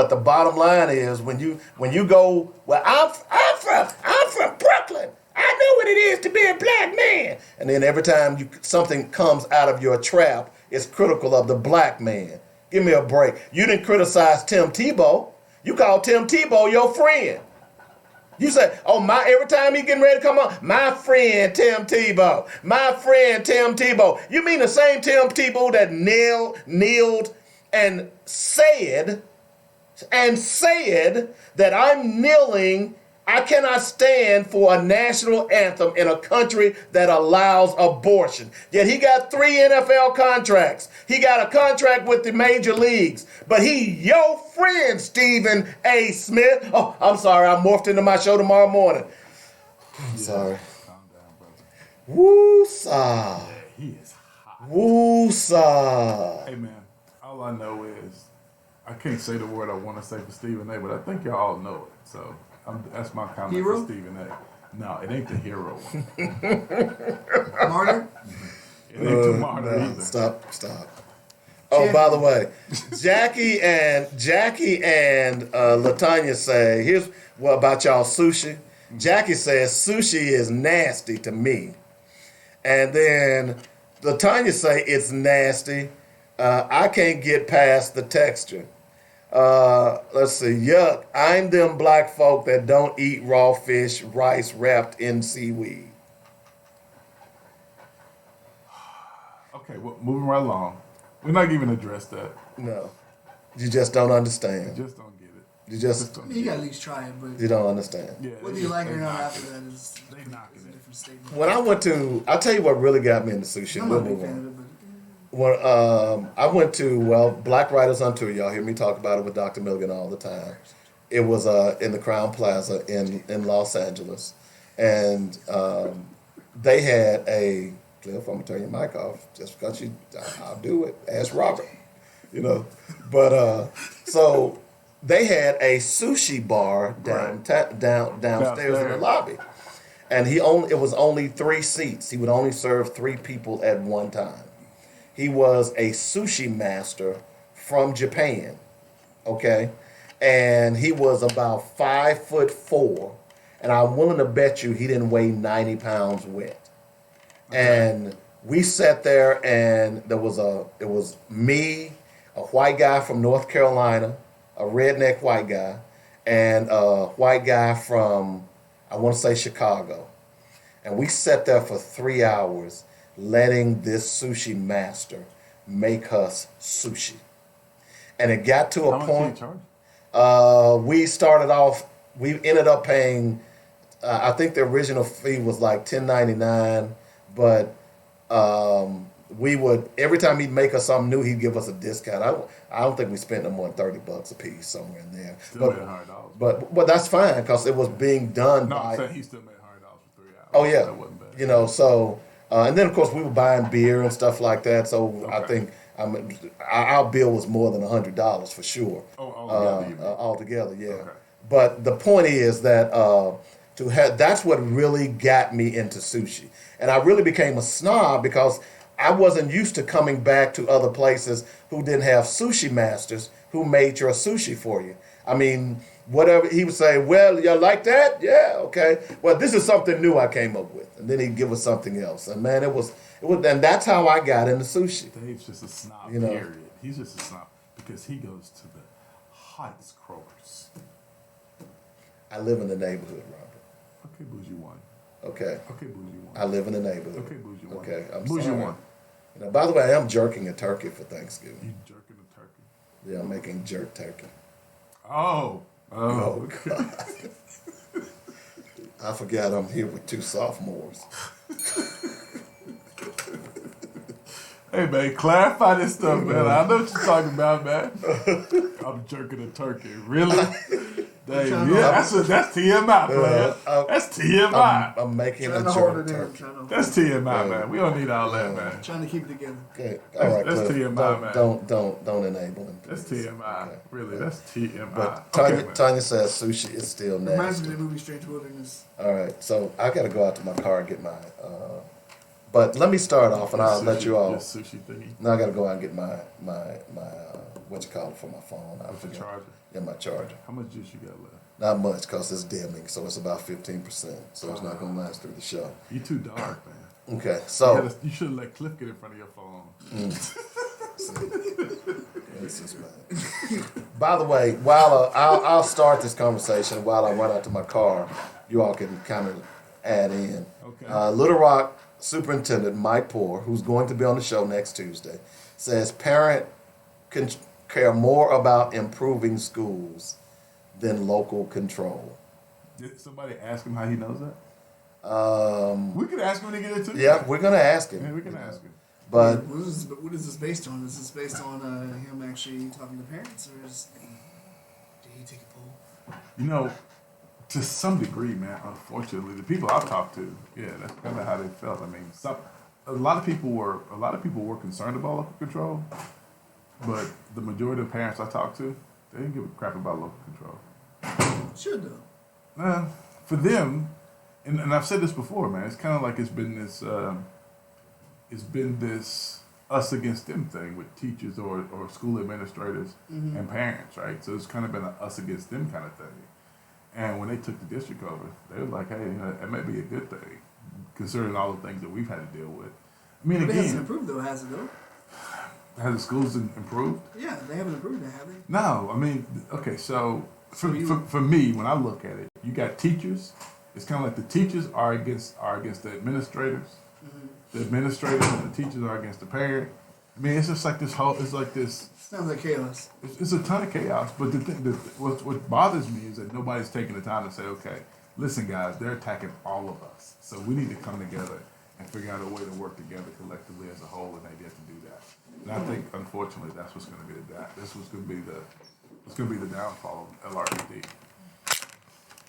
the bottom line is when you go, well, I'm from Brooklyn. I know what it is to be a black man. And then every time something comes out of your trap, it's critical of the black man. Give me a break. You didn't criticize Tim Tebow. You call Tim Tebow your friend. You say, oh, every time he getting ready to come on, my friend Tim Tebow, my friend Tim Tebow. You mean the same Tim Tebow that kneeled and said that I'm kneeling, I cannot stand for a national anthem in a country that allows abortion. Yet he got 3 NFL contracts. He got a contract with the major leagues. But he your friend, Stephen A. Smith. Oh, I'm sorry. I morphed into my show tomorrow morning. I'm sorry. Calm down, brother. Woo-saw. He is hot. Woo-saw. Hey man, all I know is I can't say the word I want to say for Stephen A, but I think y'all all know it. So that's my comment Hero? for Stephen A. No, it ain't the hero one. Martyr? It ain't the martyr No, either. stop. Oh, by the way, Jackie and Latanya say, here's what about y'all sushi. Jackie says sushi is nasty to me. And then Latanya say it's nasty. I can't get past the texture. Let's see, yuck. I'm them black folk that don't eat raw fish, rice wrapped in seaweed. Okay, well, moving right along. We're not even address that. No. You just don't You understand. just don't get it. You just I mean, you gotta at least try it, but you don't understand. Yeah, whether they- you like it they or not knock after it. that is They knocking a it. different statement. When I went to, I'll tell you what really got me into sushi. I'm We'll not a big move fan on. of it, but When I went to Black Writers on Tour, y'all hear me talk about it with Dr. Milligan all the time. It was in the Crown Plaza in Los Angeles, and they had a Cliff. I'm gonna turn your mic off just because I'll do it. Ask Robert, you know. But so they had a sushi bar downstairs in the lobby, and it was only 3 seats. He would only serve 3 people at one time. He was a sushi master from Japan, okay? And he was about 5'4", and I'm willing to bet you he didn't weigh 90 pounds wet. And we sat there, and it was me, a white guy from North Carolina, a redneck white guy, and a white guy from, I want to say, Chicago. And we sat there for 3 hours letting this sushi master make us sushi. And it got to a How point. much do you charge? We started off, we ended up paying, I think the original fee was like $10.99, but we would, every time he'd make us something new, he'd give us a discount. I don't think we spent no more than $30 a piece, somewhere in there. Still made $100. But that's fine, because it was being done No, by. I'm saying he still made $100 for 3 hours. Oh yeah, That wasn't bad. you know. So and then of course we were buying beer and stuff like that. So I Okay. think our bill was more than $100 for sure. Oh, altogether, you mean. Altogether, yeah. Okay. But the point is that that's what really got me into sushi, and I really became a snob because I wasn't used to coming back to other places who didn't have sushi masters who made your sushi for you. I mean, whatever he would say, well, you like that? Yeah, okay. Well, this is something new I came up with, and then he'd give us something else. And man, it was, and that's how I got into sushi. Dave's just a snob, You know. period. He's just a snob because he goes to the hottest Krogers. I live in the neighborhood, Robert. Okay, bougie one. Okay, Okay, bougie one. I live in the neighborhood. Okay, bougie one. Okay, I'm Bougie sorry. one. You know, by the way, I am jerking a turkey for Thanksgiving. You jerking a turkey. Yeah, I'm making jerk turkey. Oh. Oh, God. I forgot I'm here with 2 sophomores. Hey, man, clarify this stuff, man. I know what you're talking about, man. I'm jerking a turkey. Really? Dang, yeah, that's TMI, man. That's TMI. I'm making trying a to hold jerk it in. turkey. That's TMI, man. We don't need all that, man. Trying to keep it together. Okay, all right, That's Cliff. TMI, man. Don't enable him. That's please. TMI. Okay. Really, that's TMI. But Okay, man. Tanya says sushi is still Reminds me nasty. of the movie Strange Wilderness. All right, so I got to go out to my car and get my. But let me start off, and I'll let you all. Your sushi thingy. Now I got to go out and get my what you call it for my phone. I What's the forget. charger? Yeah, my charger. How much juice you got left? Not much, cause it's dimming, so it's about 15%. So it's not gonna last through the show. You too dark, man. Okay, so You should have let Cliff get in front of your phone. this is bad. By the way, while I'll start this conversation while I run out to my car, you all can kind of add in. Okay. Little Rock Superintendent Mike Poore, who's going to be on the show next Tuesday, says parent can care more about improving schools than local control. Did somebody ask him how he knows that? Um, We could ask him when he get into it. yeah, we're gonna ask him. Yeah, we can ask him. But What is this based on? Is this based on him actually talking to parents, or did he take a poll? You know, to some degree, man, unfortunately, the people I've talked to, yeah, that's kind of how they felt. I mean, a lot of people were concerned about local control, but the majority of parents I talked to, they didn't give a crap about local control. Should though. For them, and I've said this before, man, it's kind of like it's been this us against them thing with teachers or school administrators and parents, right? So it's kind of been an us against them kind of thing. And when they took the district over, they were like, hey, you know, that may be a good thing, considering all the things that we've had to deal with. I mean, But it hasn't again, improved though, has it though? have the schools improved? Yeah, they haven't improved it, have they? No, I mean, okay, so for me, when I look at it, you got teachers. It's kind of like the teachers are against the administrators. The administrators and the teachers are against the parent, I mean, it's just like this whole. It's like this. Sounds like chaos. It's a ton of chaos. But the thing, what bothers me is that nobody's taking the time to say, okay, listen, guys, they're attacking all of us, so we need to come together and figure out a way to work together collectively as a whole, and they get to do that. And I think, unfortunately, that's what's going to be This was going to be the downfall of LRPD.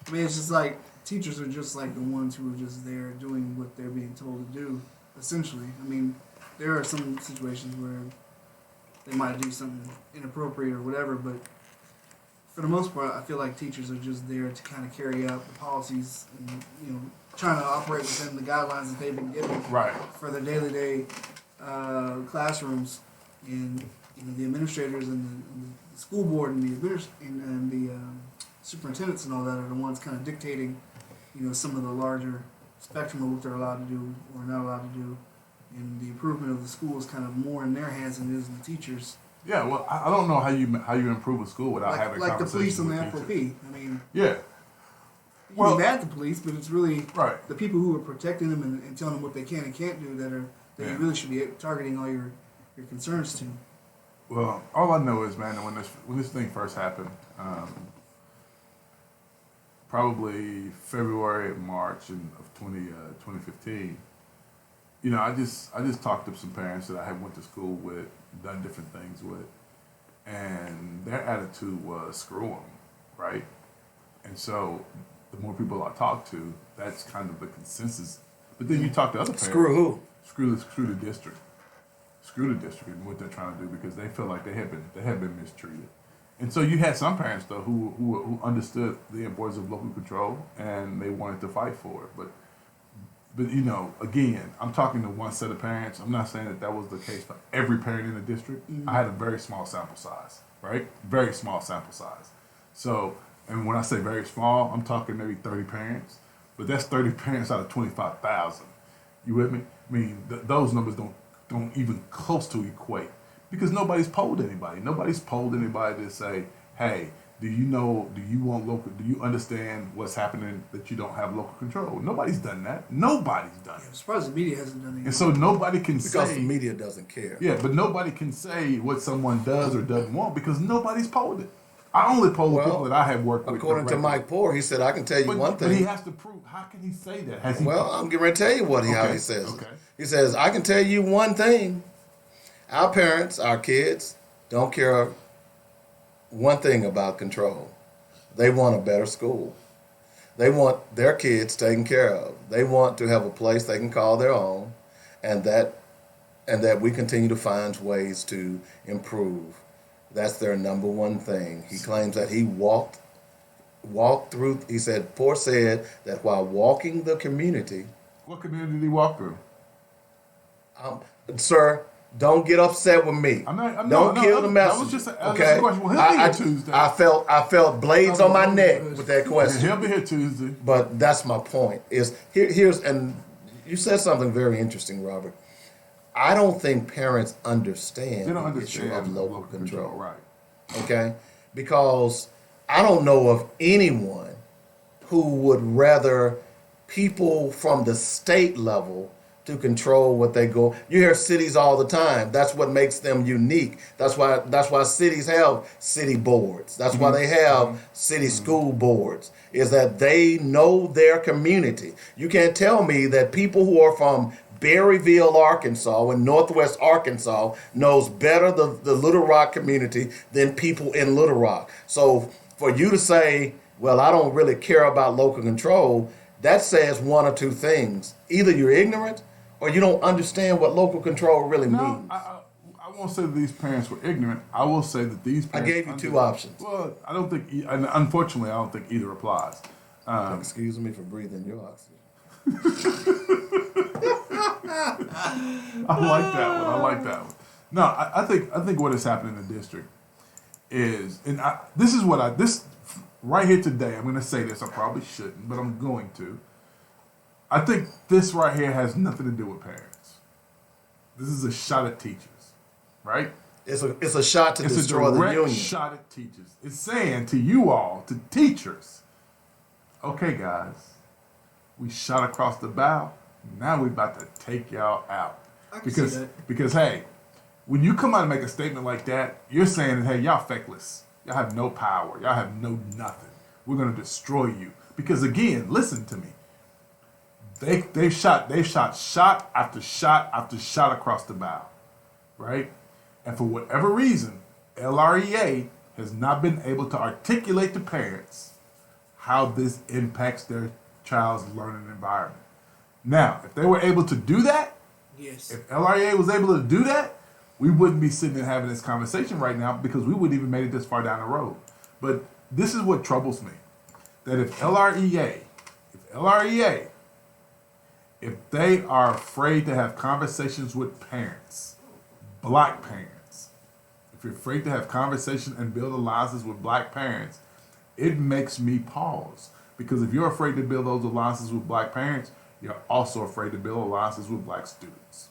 I mean, it's just like teachers are just like the ones who are just there doing what they're being told to do, essentially. I mean, there are some situations where they might do something inappropriate or whatever, but for the most part, I feel like teachers are just there to kind of carry out the policies and, you know, trying to operate within the guidelines that they've been given for their daily classrooms. And, you know, the administrators and the school board and the superintendents and all that are the ones kind of dictating, you know, some of the larger spectrum of what they're allowed to do or not allowed to do. And the improvement of the school is kind of more in their hands than it is in the teachers. Yeah, well, I don't know how you improve a school without having like the police conversations and the with FOP. teachers. I mean, Yeah. Well, mad at the police, but it's really right. the people who are protecting them and telling them what they can and can't do that you really should be targeting all your concerns to. Well, all I know is, man, when this thing first happened, probably February, March of 2015. You know, I just talked to some parents that I had went to school with, done different things with, and their attitude was screw them, right? And so the more people I talk to, that's kind of the consensus. But then you talk to other parents. Screw who? Screw the district. Screw the district and what they're trying to do because they feel like they had been mistreated. And so you had some parents though who understood the importance of local control and they wanted to fight for it. But you know, again, I'm talking to one set of parents. I'm not saying that was the case for every parent in the district. Mm-hmm. I had a very small sample size, right? Very small sample size. So, and when I say very small, I'm talking maybe 30 parents. But that's 30 parents out of 25,000. You with me? I mean, those numbers don't even close to equate because nobody's polled anybody. Nobody's polled anybody to say, hey, do you understand what's happening that you don't have local control? Nobody's done that. Nobody's done it. I'm surprised the media hasn't done anything. And so nobody can say. Because the media doesn't care. Yeah, but nobody can say what someone does or doesn't want because nobody's polled it. I only polled the people that I have worked with. According to Mike Poore, he said, I can tell you one thing. But he has to prove. How can he say that? I'm getting ready to tell you how he says it. Okay. He says, I can tell you one thing. Our parents, our kids, don't care one thing about control. They want a better school. They want their kids taken care of. They want to have a place they can call their own, and that we continue to find ways to improve. That's their number one thing. He claims that he walked through. He said, Poore said that while walking the community. What community did he walk through? Sir, don't get upset with me. Don't kill the messenger. That was just a question. Well, he'll be here Tuesday. I felt blades on my neck with that question. He'll be here Tuesday. But that's my point. Here's and you said something very interesting, Robert. I don't think parents understand the issue of local control. Right. Okay? Because I don't know of anyone who would rather people from the state level to control what they go. You hear cities all the time. That's what makes them unique. That's why cities have city boards. That's why they have city school boards, is that they know their community. You can't tell me that people who are from Berryville, Arkansas, and Northwest Arkansas knows better the Little Rock community than people in Little Rock. So for you to say, well, I don't really care about local control, that says one or two things. Either you're ignorant or you don't understand what local control really means. I won't say that these parents were ignorant. I will say that these parents... I gave you two options. Well, I don't think... Unfortunately, I don't think either applies. Excuse me for breathing your oxygen. I like that one. No, I think what has happened in the district is... This right here today, I'm going to say this. I probably shouldn't, but I'm going to. I think this right here has nothing to do with parents. This is a shot at teachers, right? It's a shot to destroy the union. It's a direct shot at teachers. It's saying to you all, to teachers, okay, guys, we shot across the bow. Now we're about to take y'all out. Because hey, when you come out and make a statement like that, you're saying, hey, y'all fakeless. Y'all have no power. Y'all have no nothing. We're going to destroy you. Because again, listen to me. They shot shot after shot after shot across the bow, right? And for whatever reason, LREA has not been able to articulate to parents how this impacts their child's learning environment. Now, if they were able to do that, Yes. if LREA was able to do that, we wouldn't be sitting and having this conversation right now because we wouldn't even made it this far down the road. But this is what troubles me. That if LREA, if they are afraid to have conversations with parents, black parents, if you're afraid to have conversations and build alliances with black parents, it makes me pause. Because if you're afraid to build those alliances with black parents, you're also afraid to build alliances with black students.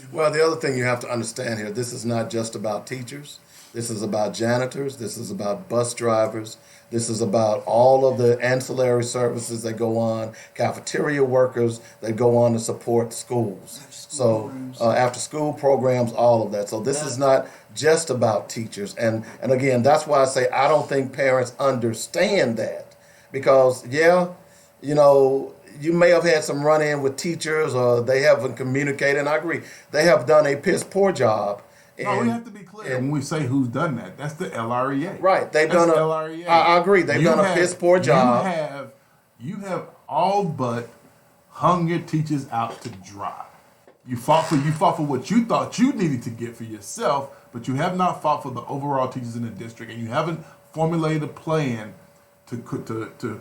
Well, the other thing you have to understand here, this is not just about teachers. This is about janitors. This is about bus drivers. This is about all of the ancillary services that go on, cafeteria workers that go on to support schools. So after school programs, all of that. So this is not just about teachers. And again, that's why I say I don't think parents understand that. Because, you may have had some run-in with teachers or they haven't communicated, and I agree. They have done a piss-poor job. No, we have to be clear when we say who's done that. That's the LREA. Right. They've That's done LREA. I agree. They've done a piss-poor job. You have all but hung your teachers out to dry. You fought for what you thought you needed to get for yourself, but you have not fought for the overall teachers in the district, and you haven't formulated a plan to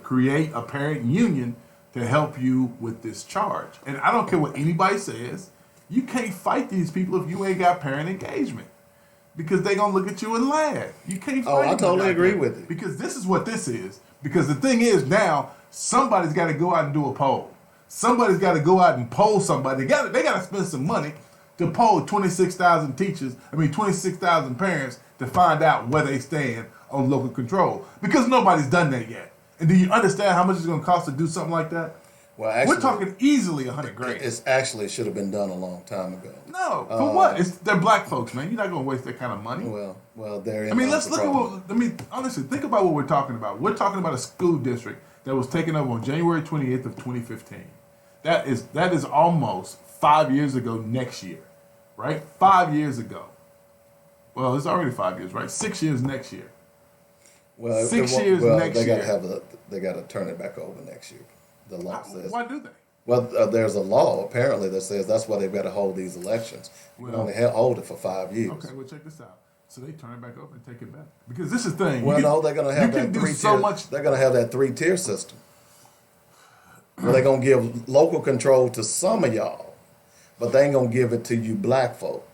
create a parent union to help you with this charge. And I don't care what anybody says, you can't fight these people if you ain't got parent engagement. Because they gonna look at you and laugh. You can't fight I totally agree with it. Because this is what this is. Because the thing is now, somebody's gotta go out and do a poll. Somebody's gotta go out and poll somebody. They gotta spend some money to poll 26,000 parents to find out where they stand on local control. Because nobody's done that yet. And do you understand how much it's going to cost to do something like that? Well, actually, we're talking easily $100,000. It actually should have been done a long time ago. No, for what? They're black folks, man. You're not going to waste that kind of money. Well, there. Let's look at honestly, think about what we're talking about. We're talking about a school district that was taken over on January 28th of 2015. That is almost 5 years ago next year, right? 5 years ago. Well, it's already 5 years, right? 6 years next year. Well, 6 years next year. They got to turn it back over next year. The law says. Why do they? Well, there's a law apparently that says that's why they've got to hold these elections. You can only hold it for 5 years. Okay, well check this out. So they turn it back over and take it back because this is the thing. Well, they're going to have that They're going to have that 3-tier system. Where they're going to give local control to some of y'all, but they ain't going to give it to you black folk.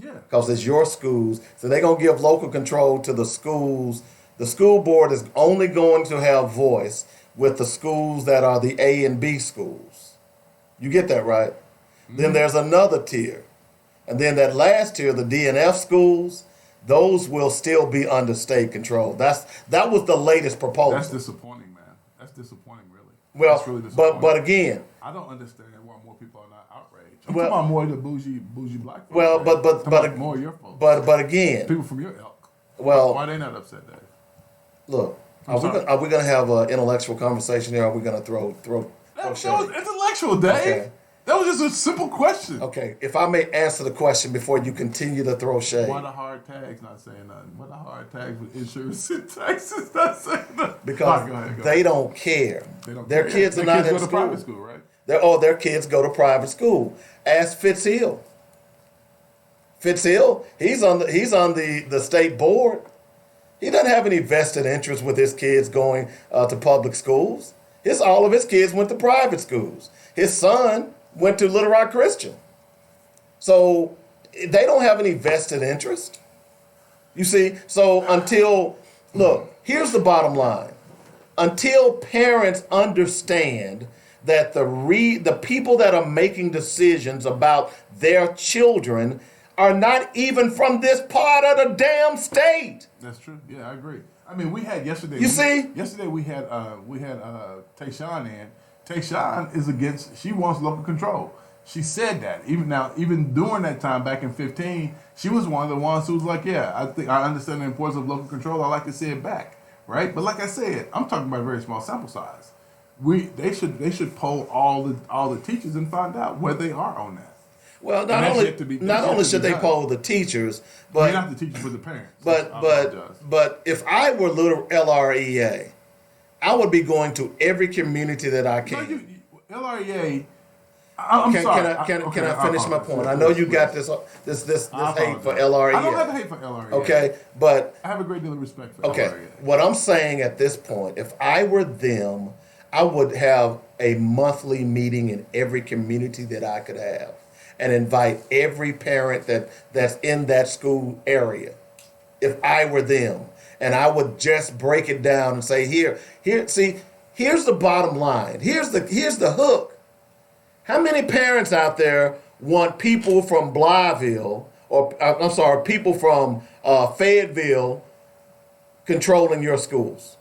Yeah. Because it's your schools. So they're going to give local control to the schools. The school board is only going to have voice with the schools that are the A and B schools. You get that right? Mm-hmm. Then there's another tier. And then that last tier, the D and F schools, those will still be under state control. That was the latest proposal. That's disappointing, man. That's disappointing, really. Well, that's really disappointing. but again, I don't understand why more people are not outraged. I'm talking about more of the bougie black folks. Well, but more of your folks. But again, people from your ilk. Well, why are they not upset, Dave? Look, are we going to have an intellectual conversation here? Or are we going to throw shade? That was intellectual, Dave. Okay. That was just a simple question. Okay, if I may answer the question before you continue to throw shade. Why the hard tags not saying nothing? Why the hard tags with insurance and taxes not saying nothing? Because they don't care. Their kids are not in school. Private school, right? Their kids go to private school. Ask Fitzhill. Fitzhill, he's on the state board. He doesn't have any vested interest with his kids going to public schools. All of his kids went to private schools. His son went to Little Rock Christian. So they don't have any vested interest. You see? So here's the bottom line. Until parents understand that the people that are making decisions about their children are not even from this part of the damn state. That's true. Yeah, I agree. I mean, we had yesterday. Yesterday we had Tayshawn in. Tayshawn is against. She wants local control. She said that. Even during that time back in 15, she was one of the ones who was like, yeah, I think I understand the importance of local control. I like to see it back, right? But like I said, I'm talking about a very small sample size. They should poll all the teachers and find out where they are on that. Well, not only should they poll the teachers, but not the teachers, but the parents. But if I were little LREA, I would be going to every community that I can. LREA. I'm sorry. Can I finish my point? I know you got this hate for LREA. I don't have hate for LREA. Okay, but I have a great deal of respect for LREA. What I'm saying at this point, if I were them, I would have a monthly meeting in every community that I could have, and invite every parent that's in that school area. If I were them, and I would just break it down and say, here's the bottom line. Here's the hook. How many parents out there want people from Blytheville, people from Fayetteville controlling your schools?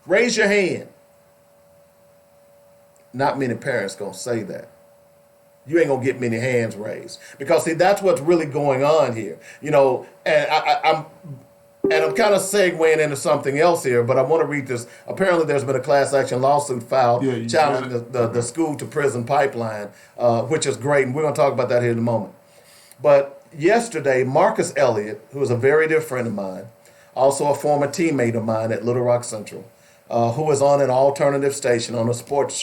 Raise your hand. Not many parents gonna say that. You ain't gonna get many hands raised, because see, that's what's really going on here. And I'm kind of segueing into something else here, but I want to read this. Apparently, there's been a class action lawsuit filed challenging the school to prison pipeline, which is great, and we're going to talk about that here in a moment. But yesterday, Marcus Elliott, who is a very dear friend of mine, also a former teammate of mine at Little Rock Central, who was on an alternative station, on a sports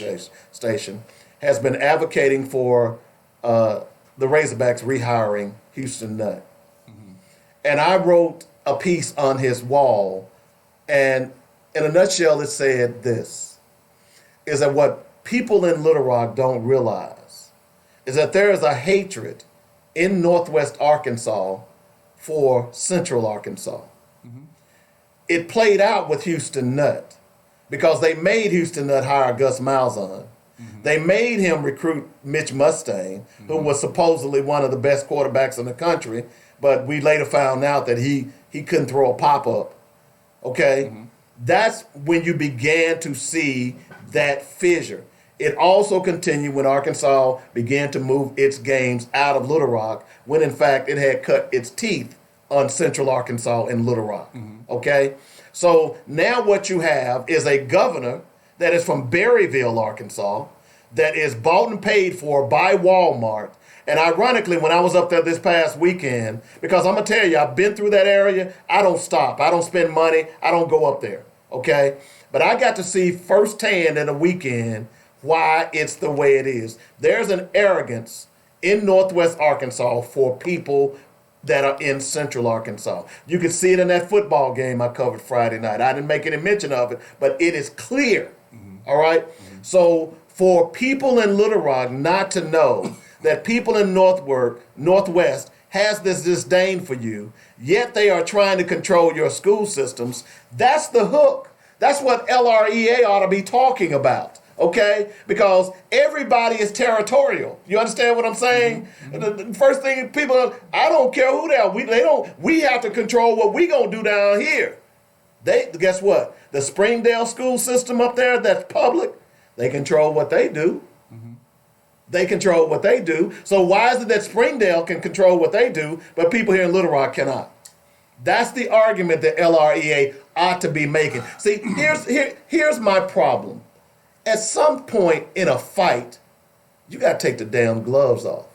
station, has been advocating for the Razorbacks rehiring Houston Nutt. Mm-hmm. And I wrote a piece on his wall, and in a nutshell, it said this, is that what people in Little Rock don't realize is that there is a hatred in Northwest Arkansas for Central Arkansas. Mm-hmm. It played out with Houston Nutt, because they made Houston Nutt hire Gus Malzahn. Mm-hmm. They made him recruit Mitch Mustang, mm-hmm. who was supposedly one of the best quarterbacks in the country, but we later found out that he couldn't throw a pop-up, okay? Mm-hmm. That's when you began to see that fissure. It also continued when Arkansas began to move its games out of Little Rock, when in fact it had cut its teeth on Central Arkansas and Little Rock, mm-hmm. okay? So now what you have is a governor that is from Berryville, Arkansas, that is bought and paid for by Walmart. And ironically, when I was up there this past weekend, because I'm going to tell you, I've been through that area, I don't stop. I don't spend money. I don't go up there, okay? But I got to see firsthand in a weekend why it's the way it is. There's an arrogance in Northwest Arkansas for people that are in Central Arkansas. You could see it in that football game I covered Friday night. I didn't make any mention of it, but it is clear, mm-hmm. all right? Mm-hmm. So for people in Little Rock not to know that people in Northwest has this disdain for you, yet they are trying to control your school systems, that's the hook. That's what LREA ought to be talking about, okay? Because everybody is territorial. You understand what I'm saying? Mm-hmm. The first thing people, I don't care who they are. We have to control what we gonna do down here. Guess what? The Springdale school system up there, that's public, they control what they do. They control what they do. So why is it that Springdale can control what they do, but people here in Little Rock cannot? That's the argument that LREA ought to be making. See, here's my problem. At some point in a fight, you got to take the damn gloves off,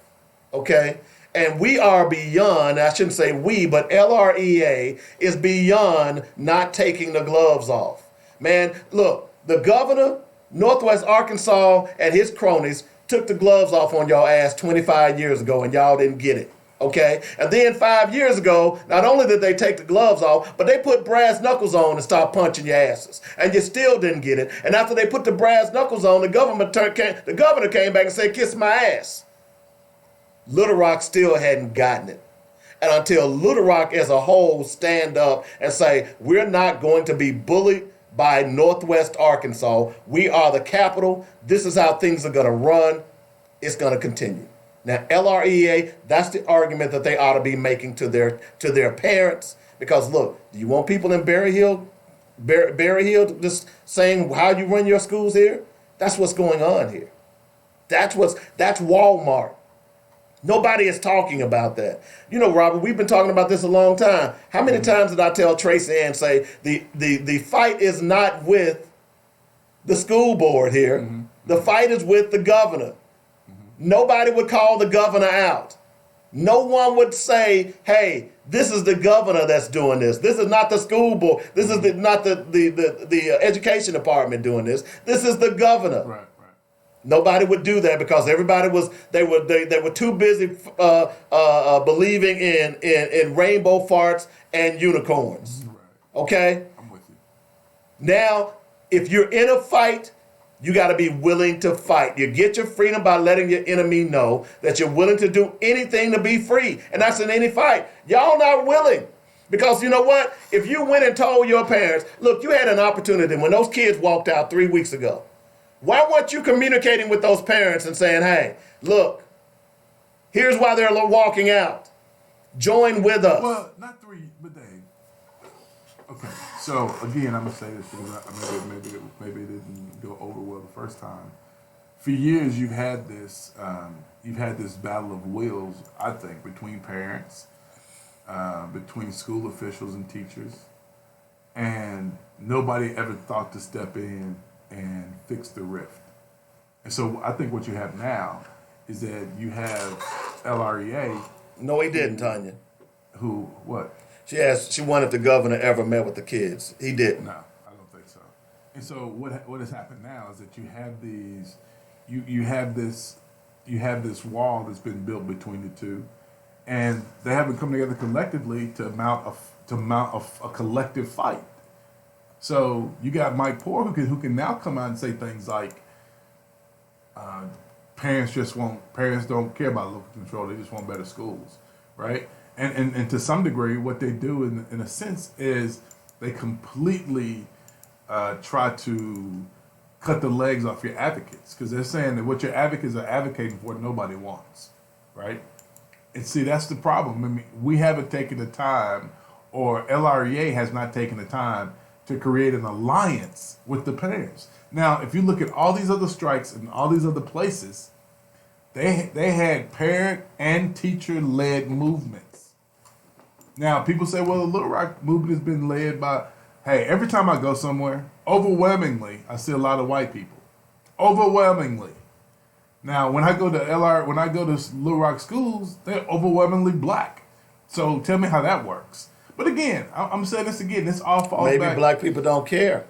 okay? And we are beyond, I shouldn't say we, but LREA is beyond not taking the gloves off. Man, look, the governor, Northwest Arkansas, and his cronies took the gloves off on y'all ass 25 years ago, and y'all didn't get it, okay? And then 5 years ago, not only did they take the gloves off, but they put brass knuckles on and started punching your asses, and you still didn't get it. And after they put the brass knuckles on, the governor came back and said, kiss my ass. Little Rock still hadn't gotten it. And until Little Rock as a whole stand up and say, we're not going to be bullied by Northwest Arkansas. We are the capital. This is how things are going to run. It's going to continue. Now, LREA, that's the argument that they ought to be making to their parents. Because look, do you want people in Berryhill just saying how you run your schools here? That's what's going on here. That's Walmart. Nobody is talking about that. You know, Robert, we've been talking about this a long time. How many times did I tell Tracy Ann, say, the fight is not with the school board here. The fight is with the governor. Nobody would call the governor out. No one would say, hey, this is the governor that's doing this. This is not the school board. This is not the education department doing this. This is the governor. Right. Nobody would do that because everybody they were too busy believing in rainbow farts and unicorns. Right. Okay? I'm with you. Now, if you're in a fight, you got to be willing to fight. You get your freedom by letting your enemy know that you're willing to do anything to be free. And that's in any fight. Y'all not willing. Because you know what? If you went and told your parents, look, you had an opportunity when those kids walked out 3 weeks ago. Why weren't you communicating with those parents and saying, hey, look, here's why they're walking out. Join with us. Well, not 3, but Dave. Okay, so again, I'm gonna say this because maybe it didn't go over well the first time. For years, you've had this battle of wills, I think, between parents, between school officials and teachers, and nobody ever thought to step in and fix the rift. And so I think what you have now is that you have LREA. No, he didn't, Tanya. Who, what? She asked, she wondered if the governor ever met with the kids. He didn't. No, I don't think so. And so what has happened now is that you have these, you have this wall that's been built between the two, and they haven't come together collectively to mount a collective fight. So you got Mike Poore who can now come out and say things like, parents don't care about local control. They just want better schools, right? And to some degree, what they do in a sense is they completely try to cut the legs off your advocates, because they're saying that what your advocates are advocating for nobody wants, right? And see, that's the problem. I mean, we haven't taken the time, or LREA has not taken the time to create an alliance with the parents. Now, if you look at all these other strikes in all these other places, they had parent and teacher-led movements. Now, people say, well, the Little Rock movement has been led by, hey, every time I go somewhere, overwhelmingly, I see a lot of white people. Overwhelmingly. Now, when I go to Little Rock schools, they're overwhelmingly black. So tell me how that works. But again, I'm saying this again, this all falls back. Maybe black people don't care.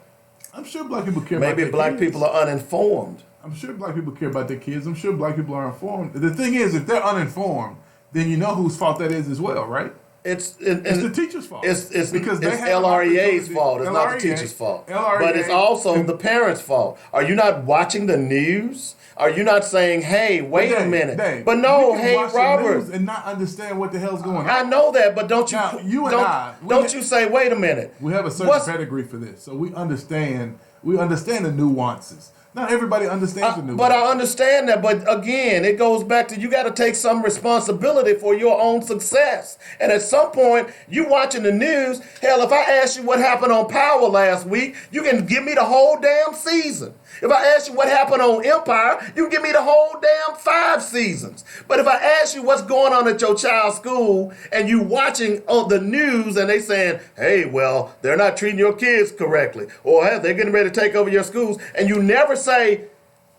I'm sure black people care about their Maybe black kids. people are uninformed. I'm sure black people care about their kids. I'm sure black people are informed. The thing is, if they're uninformed, then you know whose fault that is as well, right? It's the teacher's fault. It's because LREA's fault. It's not the teacher's fault. But it's also the parents' fault. Are you not watching the news? Are you not saying, hey, wait a minute? Dave, but no, you can hey, watch the Robert. news and not understand what the hell's going on. I know that, but don't you? Now, you say, wait a minute. We have a certain pedigree for this, so we understand the nuances. Not everybody understands the nuances. But I understand that. But again, it goes back to you got to take some responsibility for your own success. And at some point, you watching the news. Hell, if I ask you what happened on Power last week, you can give me the whole damn season. If I ask you what happened on Empire, you can give me the whole damn 5 seasons. But if I ask you what's going on at your child's school and you watching the news and they saying, hey, well, they're not treating your kids correctly, or hey, they're getting ready to take over your schools, and you never say,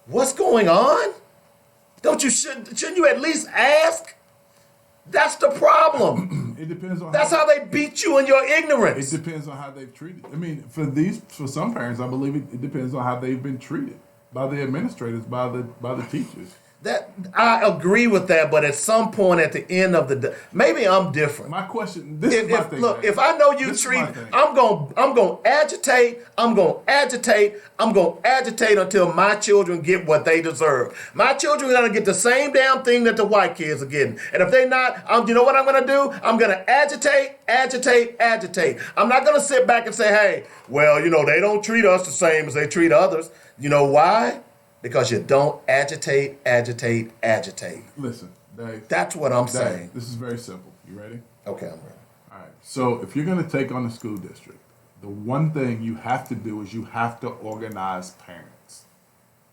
what's going on? Shouldn't you at least ask? That's the problem. It depends on. That's how they beat you in your ignorance. It depends on how they've treated. I mean, for some parents, I believe it depends on how they've been treated by the administrators, by the teachers. That I agree with that, but at some point at the end of the day, maybe I'm different. My question, this is my thing. Look, if I know you treat, I'm gonna agitate until my children get what they deserve. My children are gonna get the same damn thing that the white kids are getting, and if they're not, you know what I'm gonna do? I'm gonna agitate. I'm not gonna sit back and say, hey, well, they don't treat us the same as they treat others. You know why? Because you don't agitate. Listen, Dave. That's what I'm saying. This is very simple. You ready? Okay, I'm ready. All right. So if you're going to take on the school district, the one thing you have to do is you have to organize parents.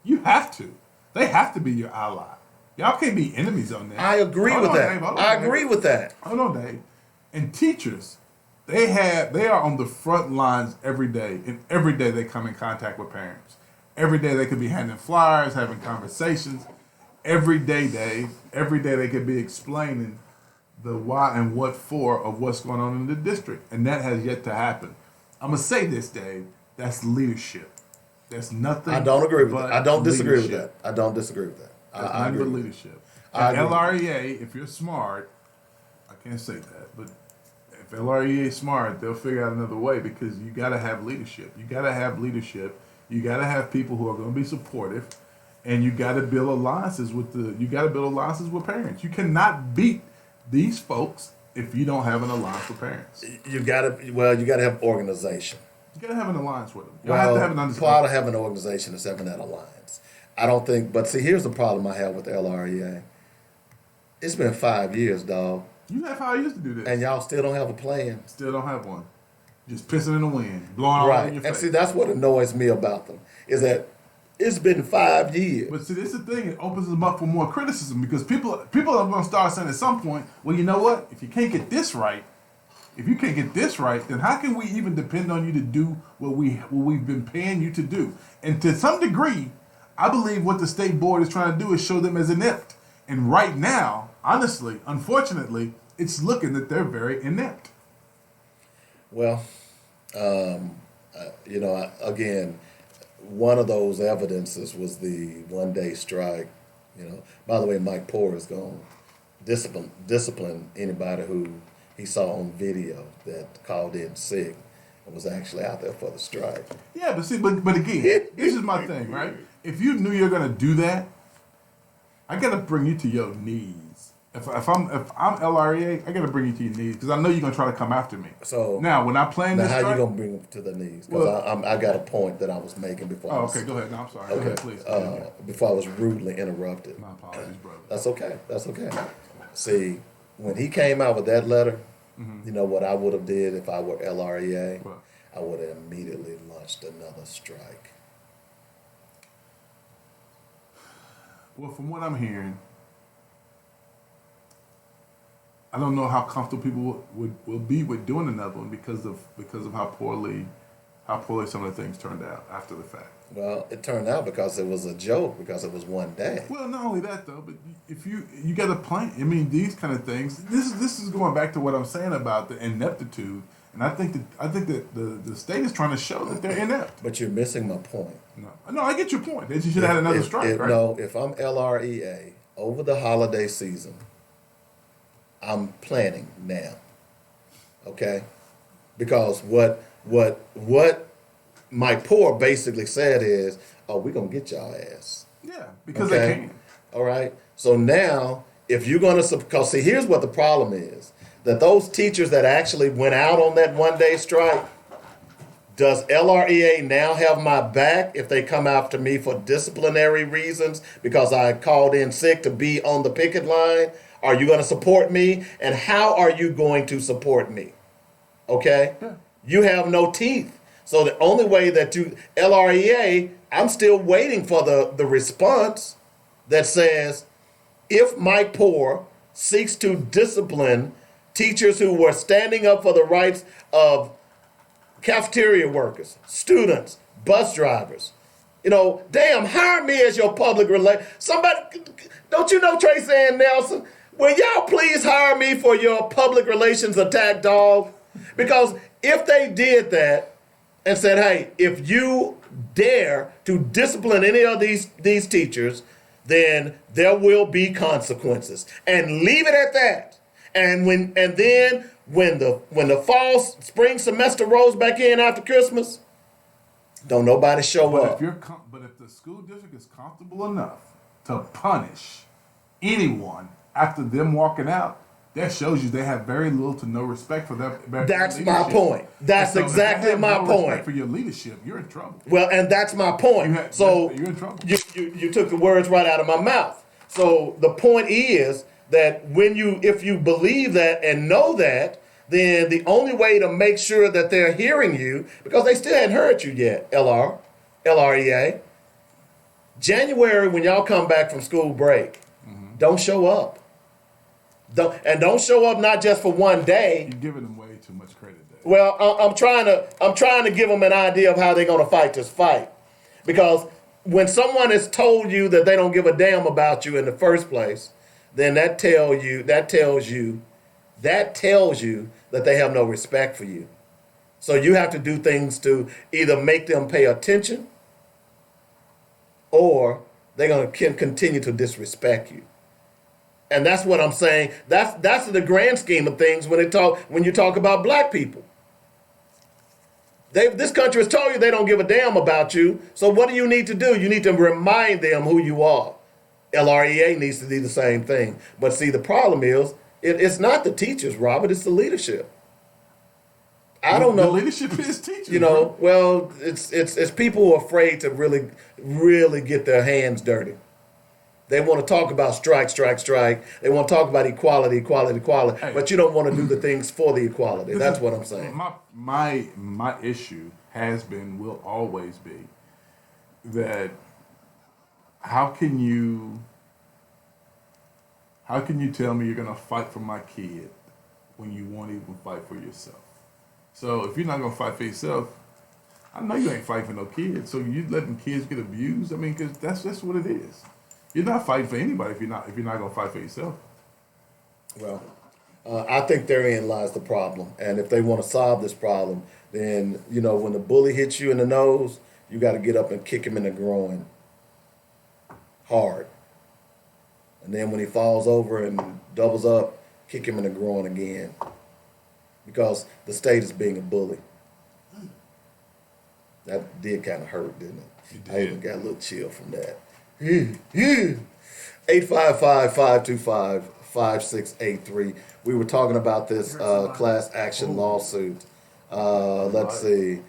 You have to. They have to be your ally. Y'all can't be enemies on that. I agree Hold with on, that. Dave, hold on, I Dave. agree with that. Hold on, Dave. And teachers, they are on the front lines every day, and every day they come in contact with parents. Every day they could be handing flyers, having conversations. Every day, Dave. Every day they could be explaining the why and what for of what's going on in the district, and that has yet to happen. I'm gonna say this, Dave. That's leadership. That's nothing. I don't agree with but that. I don't disagree with leadership. that. I don't disagree with that. That's I nothing agree. but with that. leadership. I And agree. LREA, if you're smart, I can't say that, but if LREA is smart, they'll figure out another way because you got to have leadership. You got to have leadership. You got to have people who are going to be supportive, and you got to build alliances with parents. You cannot beat these folks if you don't have an alliance with parents. You gotta have organization. You got to have an alliance with them. You have to have an Part understanding. of having an organization is having that alliance. I don't think, but see, here's the problem I have with LREA. It's been 5 years, dog, You have how I used to do this. and y'all still don't have a plan. Still don't have one. Just pissing in the wind, blowing all Right. in your And face. see, that's what annoys me about them, is that it's been 5 years. But see, this is the thing. It opens them up for more criticism because people are going to start saying at some point, well, you know what? If you can't get this right, then how can we even depend on you to do what we've been paying you to do? And to some degree, I believe what the state board is trying to do is show them as inept. And right now, honestly, unfortunately, it's looking that they're very inept. Well, again, one of those evidences was the 1-day strike. By the way, Mike Poore is going to discipline anybody who he saw on video that called in sick and was actually out there for the strike. Yeah, but again, this is my thing, right? If you knew you're gonna do that, I gotta bring you to your knees. If I'm LREA, I gotta bring you to your knees because I know you're gonna try to come after me. So now, when I plan now this how strike, you gonna bring them to the knees? Because I got a point that I was making before. oh, okay, go ahead. No, I'm sorry. Go Okay, ahead, please. Go ahead. before I was rudely interrupted. My apologies, brother. That's okay. That's okay. See, when he came out with that letter, you know what I would have did if I were LREA? What? I would have immediately launched another strike. Well, from what I'm hearing, I don't know how comfortable people will be with doing another one because of how poorly some of the things turned out after the fact. Well, it turned out because it was a joke, because it was 1 day. Well, not only that though, but if you got a plan. I mean, these kind of things. This is going back to what I'm saying about the ineptitude, and I think that the state is trying to show that they're inept. But you're missing my point. No, I get your point. They should have had another strike, right? No, if I'm LREA over the holiday season, I'm planning now. Okay? Because what Mike Poore basically said is, oh, we're going to get y'all ass. Yeah, because they can. All right? So now, if you're going to, because see, here's what the problem is, that those teachers that actually went out on that 1-day strike, does LREA now have my back if they come after me for disciplinary reasons because I called in sick to be on the picket line? Are you going to support me? And how are you going to support me? Okay? Yeah. You have no teeth. So the only way that LREA, I'm still waiting for the response that says, if Mike Poore seeks to discipline teachers who were standing up for the rights of cafeteria workers, students, bus drivers, damn, hire me as your public somebody, don't you know Tracy Ann Nelson? Will y'all please hire me for your public relations attack dog? Because if they did that and said, hey, if you dare to discipline any of these teachers, then there will be consequences. And leave it at that. And then when the fall spring semester rolls back in after Christmas, don't nobody show up. But if the school district is comfortable enough to punish anyone after them walking out, that shows you they have very little to no respect for their That's leadership. my point. That's And so exactly if they have my no point. respect for your leadership, you're in trouble. Well, and that's my point. You're in trouble. You took the words right out of my mouth. So the point is that if you believe that and know that, then the only way to make sure that they're hearing you, because they still hadn't heard you yet, LREA. January, when y'all come back from school break, don't show up. Don't show up not just for one day. You're giving them way too much credit there. Well, I'm trying to give them an idea of how they're going to fight this fight, because when someone has told you that they don't give a damn about you in the first place, then that tells you that they have no respect for you. So you have to do things to either make them pay attention, or they're going to continue to disrespect you. And that's what I'm saying. That's the grand scheme of things when you talk about black people. This country has told you they don't give a damn about you. So what do you need to do? You need to remind them who you are. LREA needs to do the same thing. But see, the problem is it's not the teachers, Robert. It's the leadership. I don't know. The leadership is teachers. You know, well, it's people who are afraid to really, really get their hands dirty. They want to talk about strike. They want to talk about equality. Hey. But you don't want to do the things for the equality. That's what I'm saying. My issue has been, will always be, that how can you tell me you're going to fight for my kid when you won't even fight for yourself? So if you're not going to fight for yourself, I know you ain't fighting for no kids. So you letting kids get abused? I mean, because that's what it is. You're not fighting for anybody if you're not going to fight for yourself. Well, I think therein lies the problem. And if they want to solve this problem, then, you know, when the bully hits you in the nose, you got to get up and kick him in the groin hard. And then when he falls over and doubles up, kick him in the groin again. Because the state is being a bully. That did kind of hurt, didn't it? It did. I even got a little chill from that. 855-525-5683. We were talking about this class action lawsuit. Let's see.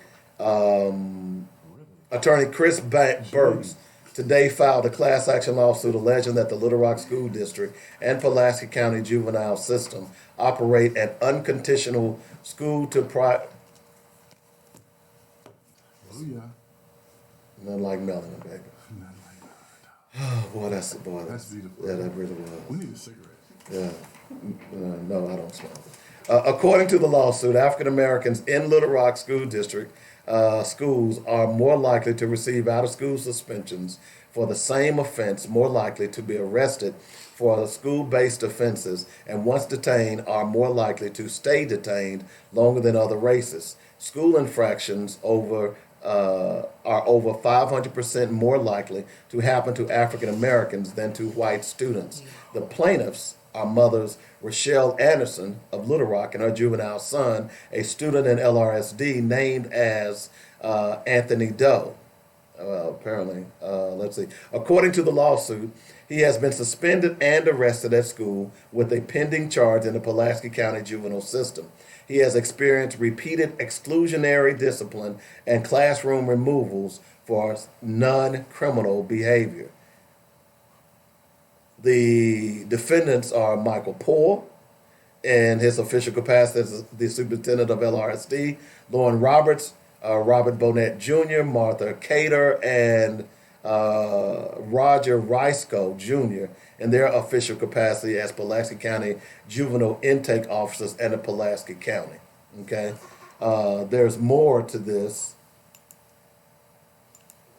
Attorney Chris Burks today filed a class action lawsuit alleging that the Little Rock School District and Pulaski County Juvenile System operate an unconditional school to private. Oh, yeah. Nothing like melanin, baby. Oh, boy, that's beautiful. Yeah, that really was. We need a cigarette. Yeah. No, I don't smoke. According to the lawsuit, African Americans in Little Rock School District schools are more likely to receive out-of-school suspensions for the same offense, more likely to be arrested for school-based offenses, and once detained are more likely to stay detained longer than other races. School infractions are over 500% more likely to happen to African Americans than to white students. The plaintiffs are mothers Rochelle Anderson of Little Rock and her juvenile son, a student in LRSD named as Anthony Doe. Apparently, let's see. According to the lawsuit, he has been suspended and arrested at school with a pending charge in the Pulaski County juvenile system. He has experienced repeated exclusionary discipline and classroom removals for non-criminal behavior. The defendants are Michael Poore, in his official capacity as the superintendent of LRSD, Lauren Roberts, Robert Bonnet Jr., Martha Cater, and Roger Risco Jr. in their official capacity as Pulaski County juvenile intake officers and the Pulaski County. Okay, there's more to this.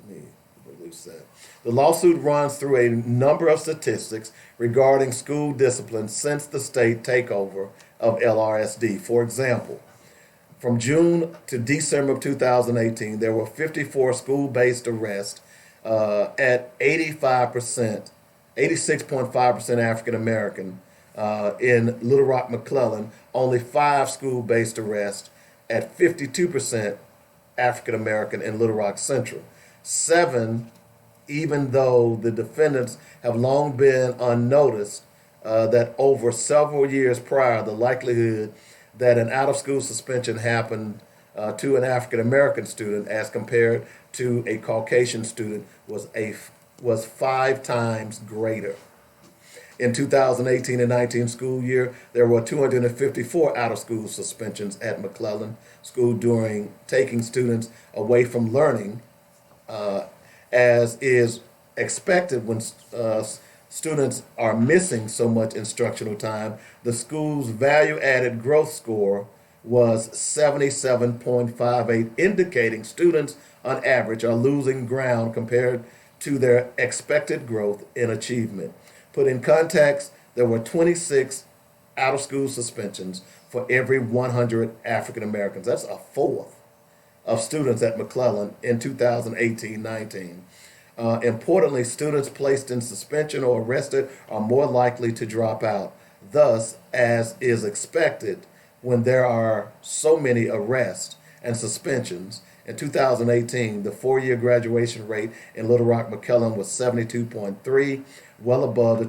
Let me release that. The lawsuit runs through a number of statistics regarding school discipline since the state takeover of LRSD. For example, from June to December of 2018, there were 54 school-based arrests at 86.5% African American. In Little Rock McClellan, only 5 school-based arrests at 52% African American in Little Rock Central. 7, even though the defendants have long been unnoticed, that over several years prior, the likelihood that an out-of-school suspension happened to an African American student as compared to a Caucasian student was 5 times greater. In 2018 and 19 school year, there were 254 out-of-school suspensions at McClellan School during taking students away from learning, as is expected when students are missing so much instructional time, the school's value-added growth score was 77.58, indicating students on average are losing ground compared to their expected growth in achievement. Put in context, there were 26 out-of-school suspensions for every 100 African Americans. That's a fourth of students at McClellan in 2018-19. Importantly, students placed in suspension or arrested are more likely to drop out. Thus, as is expected, when there are so many arrests and suspensions, in 2018, the four-year graduation rate in Little Rock McClellan was 72.3, well below the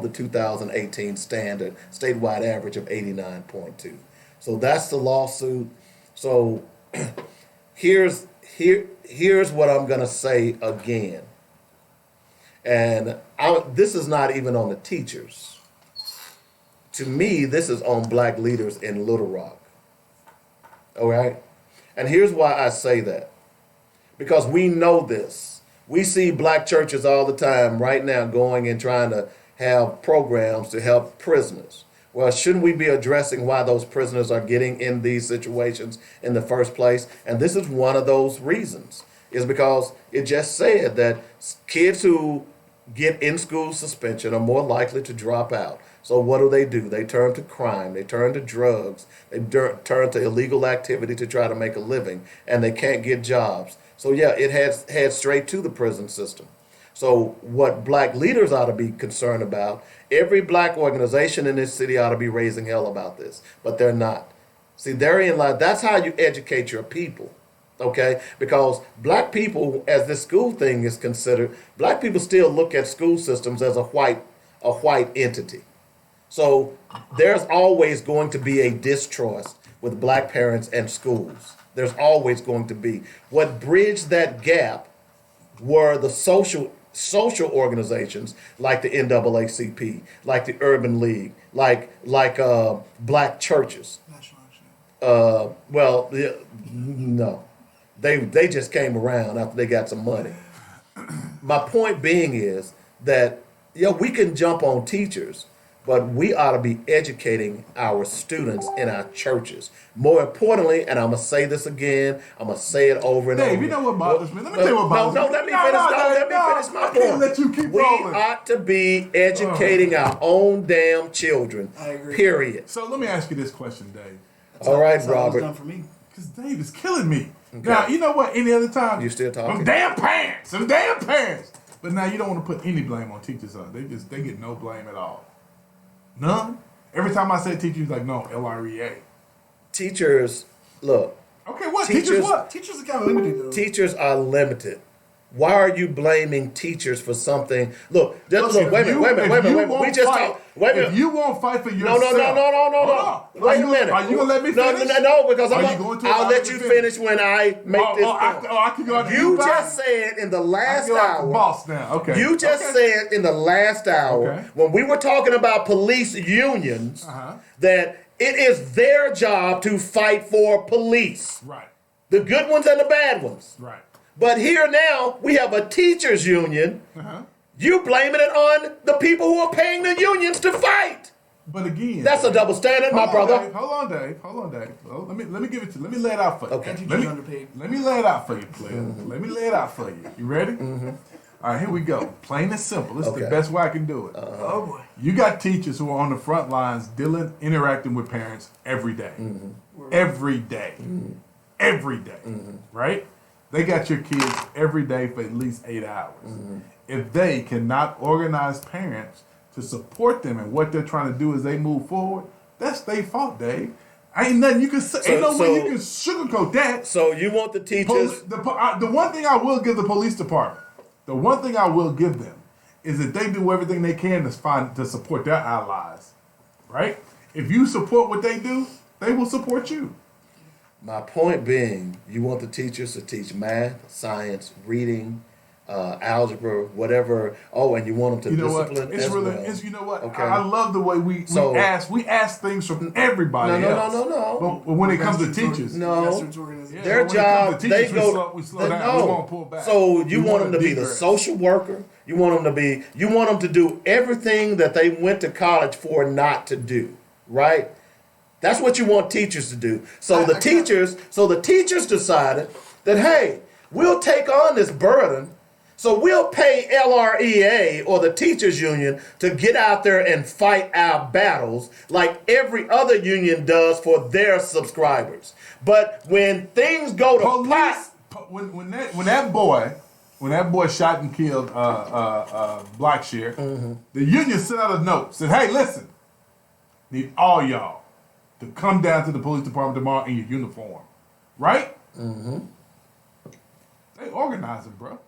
2018 standard statewide average of 89.2. So that's the lawsuit. So here's what I'm gonna say again, and this is not even on the teachers. To me, this is on black leaders in Little Rock. All right, and here's why I say that, because we know this. We see black churches all the time right now going and trying to have programs to help prisoners. Well, shouldn't we be addressing why those prisoners are getting in these situations in the first place? And this is one of those reasons, is because it just said that kids who get in school suspension are more likely to drop out. So what do? They turn to crime, they turn to drugs, they turn to illegal activity to try to make a living, and they can't get jobs. So yeah, it heads straight to the prison system. So what black leaders ought to be concerned about, every black organization in this city ought to be raising hell about this, but they're not. See, therein lies, that's how you educate your people, okay? Because black people, as this school thing is considered, black people still look at school systems as a white entity. So there's always going to be a distrust with black parents and schools. There's always going to be. What bridged that gap were the social organizations like the NAACP, like the Urban League, like black churches. No, they just came around after they got some money. My point being is that we can jump on teachers, but we ought to be educating our students in our churches. More importantly, and I'm going to say this again, I'm going to say it over and over. Dave, you know what bothers me? Let me tell you what bothers me. Let me finish my point. Can't let you keep rolling. We ought to be educating our own damn children. I agree. Period. So let me ask you this question, Dave. All right, That's how it was Robert. done for me. Because Dave is killing me. Okay. Now, you know what? Any other time, You still talking? Some damn parents. But now you don't want to put any blame on teachers. They get no blame at all. None. Every time I say teachers, like, no, LREA. Teachers, look. Okay, what? Teachers what? Teachers are kind of limited, though. Teachers are limited. Why are you blaming teachers for something? Look, wait a minute. We just talked. Wait a minute. If you won't fight for No. yourself. Wait a minute. Are you gonna let me finish? No, because I'll let you finish when I make this point. I can go after You back. just said in the last I hour. can go boss now. Okay. You just said in the last hour, Okay. when we were talking about police unions, that it is their job to fight for police. Right. The good ones and the bad ones. Right. But here now, we have a teachers union. You blaming it on the people who are paying the unions to fight. But again, That's a double standard, my brother. Hold on, Dave. Well, let me give it to you. Let me lay it out for you. Okay. Teachers are underpaid. Let me lay it out for you, player. Let me lay it out for you. You ready? All right, here we go. Plain and simple. This is the best way I can do it. Oh, boy. You got teachers who are on the front lines interacting with parents every day. Every day. Every day. Right? They got your kids every day for at least 8 hours. If they cannot organize parents to support them in what they're trying to do as they move forward, that's their fault, Dave. Ain't nothing you can say. Ain't no way you can sugarcoat that. So you want the teachers... The one thing I will give the police department, the one thing I will give them is that they do everything they can to support their allies, right? If you support what they do, they will support you. My point being, you want the teachers to teach math, science, reading, algebra, whatever. Oh, and you want them to You know what? discipline It's as really, well. it's, you know what? Okay. I love the way we ask things from everybody else. No. But when it comes to teachers, Their job, they go. we slow down. We won't pull back. So you We want them to be the digress. social worker. You want them to do everything that they went to college for not to do, right? That's what you want teachers to do. So the teachers decided that, hey, we'll take on this burden. So we'll pay LREA or the teachers union to get out there and fight our battles like every other union does for their subscribers. But when things go to when that boy shot and killed Blackshear, the union sent out a note, said, hey, listen, need all y'all to come down to the police department tomorrow in your uniform. Right? Mm-hmm. They organizing, bro.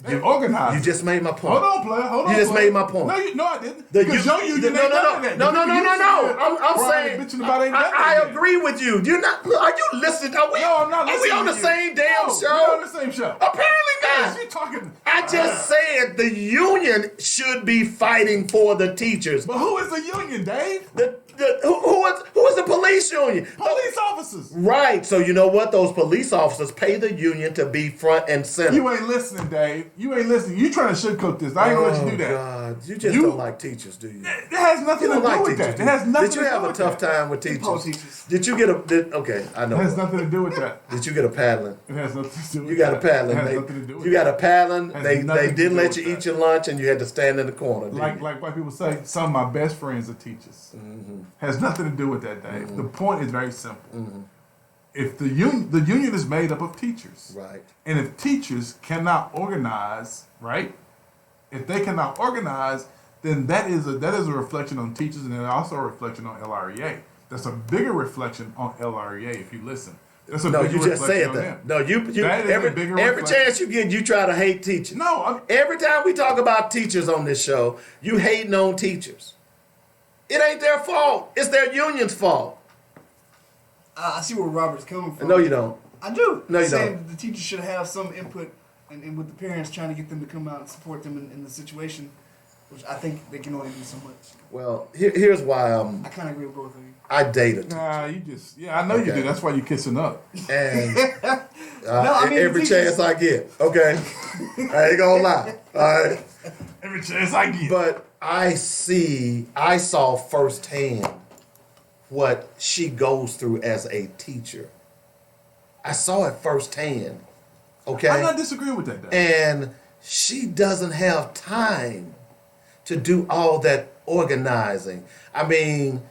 They organizing. You just made my point. Hold on, player. Hold on. You just made my point. No, I didn't. Because your union ain't none of that. No. I'm saying I agree with you. You're not. Are you listening? Are we? No, I'm not listening. Are we on the same damn show? We're on the same show. Apparently not. Yes, you're talking. I just said the union should be fighting for the teachers. But who is the union, Dave? Who is the police union? Police officers. Right. So you know what? Those police officers pay the union to be front and center. You ain't listening, Dave. You ain't listening. You trying to sugarcoat this. I ain't gonna let you do that. God. You just don't like teachers, do you? It has nothing to do with that. It has nothing to do with that. Did you have a tough time with teachers? Did you get okay, I know. It has nothing to do with that. Did you get a paddling? It has nothing to do with that. You got a paddling. It has nothing to do with you got a paddling. Has They nothing to didn't do let with you that. eat your lunch and you had to stand in the corner. Like white people say, some of my best friends are teachers. Mm-hmm. Has nothing to do with that, Dave. Mm-hmm. The point is very simple. Mm-hmm. If the union is made up of teachers, right? And if teachers cannot organize, right? If they cannot organize, then that is a reflection on teachers, and then also a reflection on LREA. That's a bigger reflection on LREA if you listen. That's a bigger you just said on that. them. No, you every chance you get, you try to hate teachers. No, every time we talk about teachers on this show, you hating on teachers. It ain't their fault. It's their union's fault. I see where Robert's coming from. No, you don't. I do. No, you saying don't. The teachers should have some input, and with the parents trying to get them to come out and support them in the situation, which I think they can only do so much. Well, here's why I kind of agree with both of you. I dated. Nah, I know you do. That's why you're kissing up. And every chance I get, okay? I ain't gonna lie. All right? Every chance I get. But I saw firsthand what she goes through as a teacher. I saw it firsthand, okay? I'm not disagreeing with that, Dave. And she doesn't have time to do all that organizing. I mean,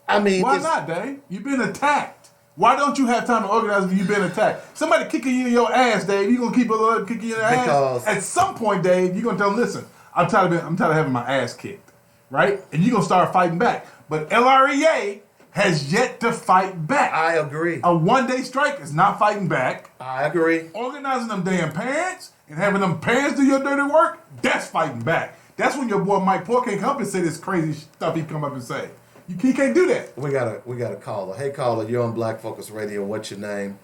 why not, Dave? You've been attacked. Why don't you have time to organize when you've been attacked? Somebody kicking you in your ass, Dave. You gonna keep kicking you in your ass? At some point, Dave, you're gonna tell them, listen, I'm tired of having my ass kicked, right? And you're gonna start fighting back. But LREA has yet to fight back. I agree. A one-day strike is not fighting back. I agree. Organizing them damn parents and having them parents do your dirty work, that's fighting back. That's when your boy Mike Poore can't come up and say this crazy stuff he come up and say. He can't do that. We got a caller. Hey caller, you're on Black Focus Radio. What's your name?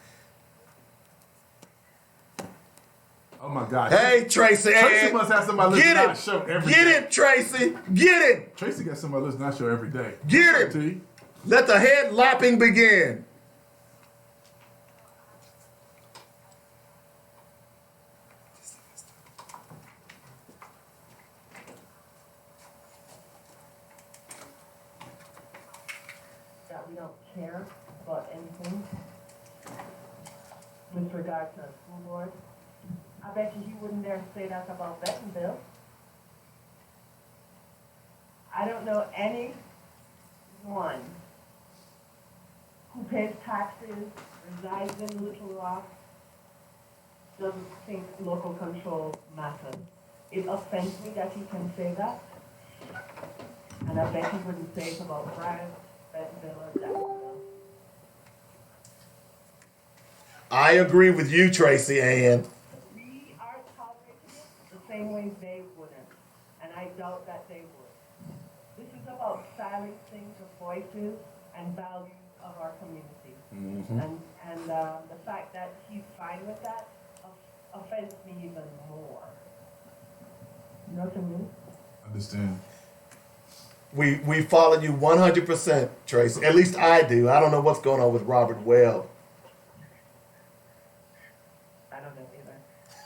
Oh my God. Hey Tracy. Tracy must have somebody listening to our show every day. Get it, Tracy. Get it. Tracy got somebody listening to our show every day. Get it. T? Let the head lopping begin. That we don't care about anything with regard to the school board. I bet you wouldn't dare say that about Bentonville. I don't know anyone who pays taxes, resides in Little Rock, doesn't think local control matters. It offends me that he can say that. And I bet he wouldn't say it about Bryan, Bentonville, or Jacksonville. I agree with you, Tracy Ann. We are tolerating it the same way they wouldn't. And I doubt that they would. This is about silencing the voices and values of our community. Mm-hmm. And the fact that he's fine with that offends me even more. You know what I mean? Understand. We follow you 100%, Tracy. At least I do. I don't know what's going on with Robert Webb. I don't know either.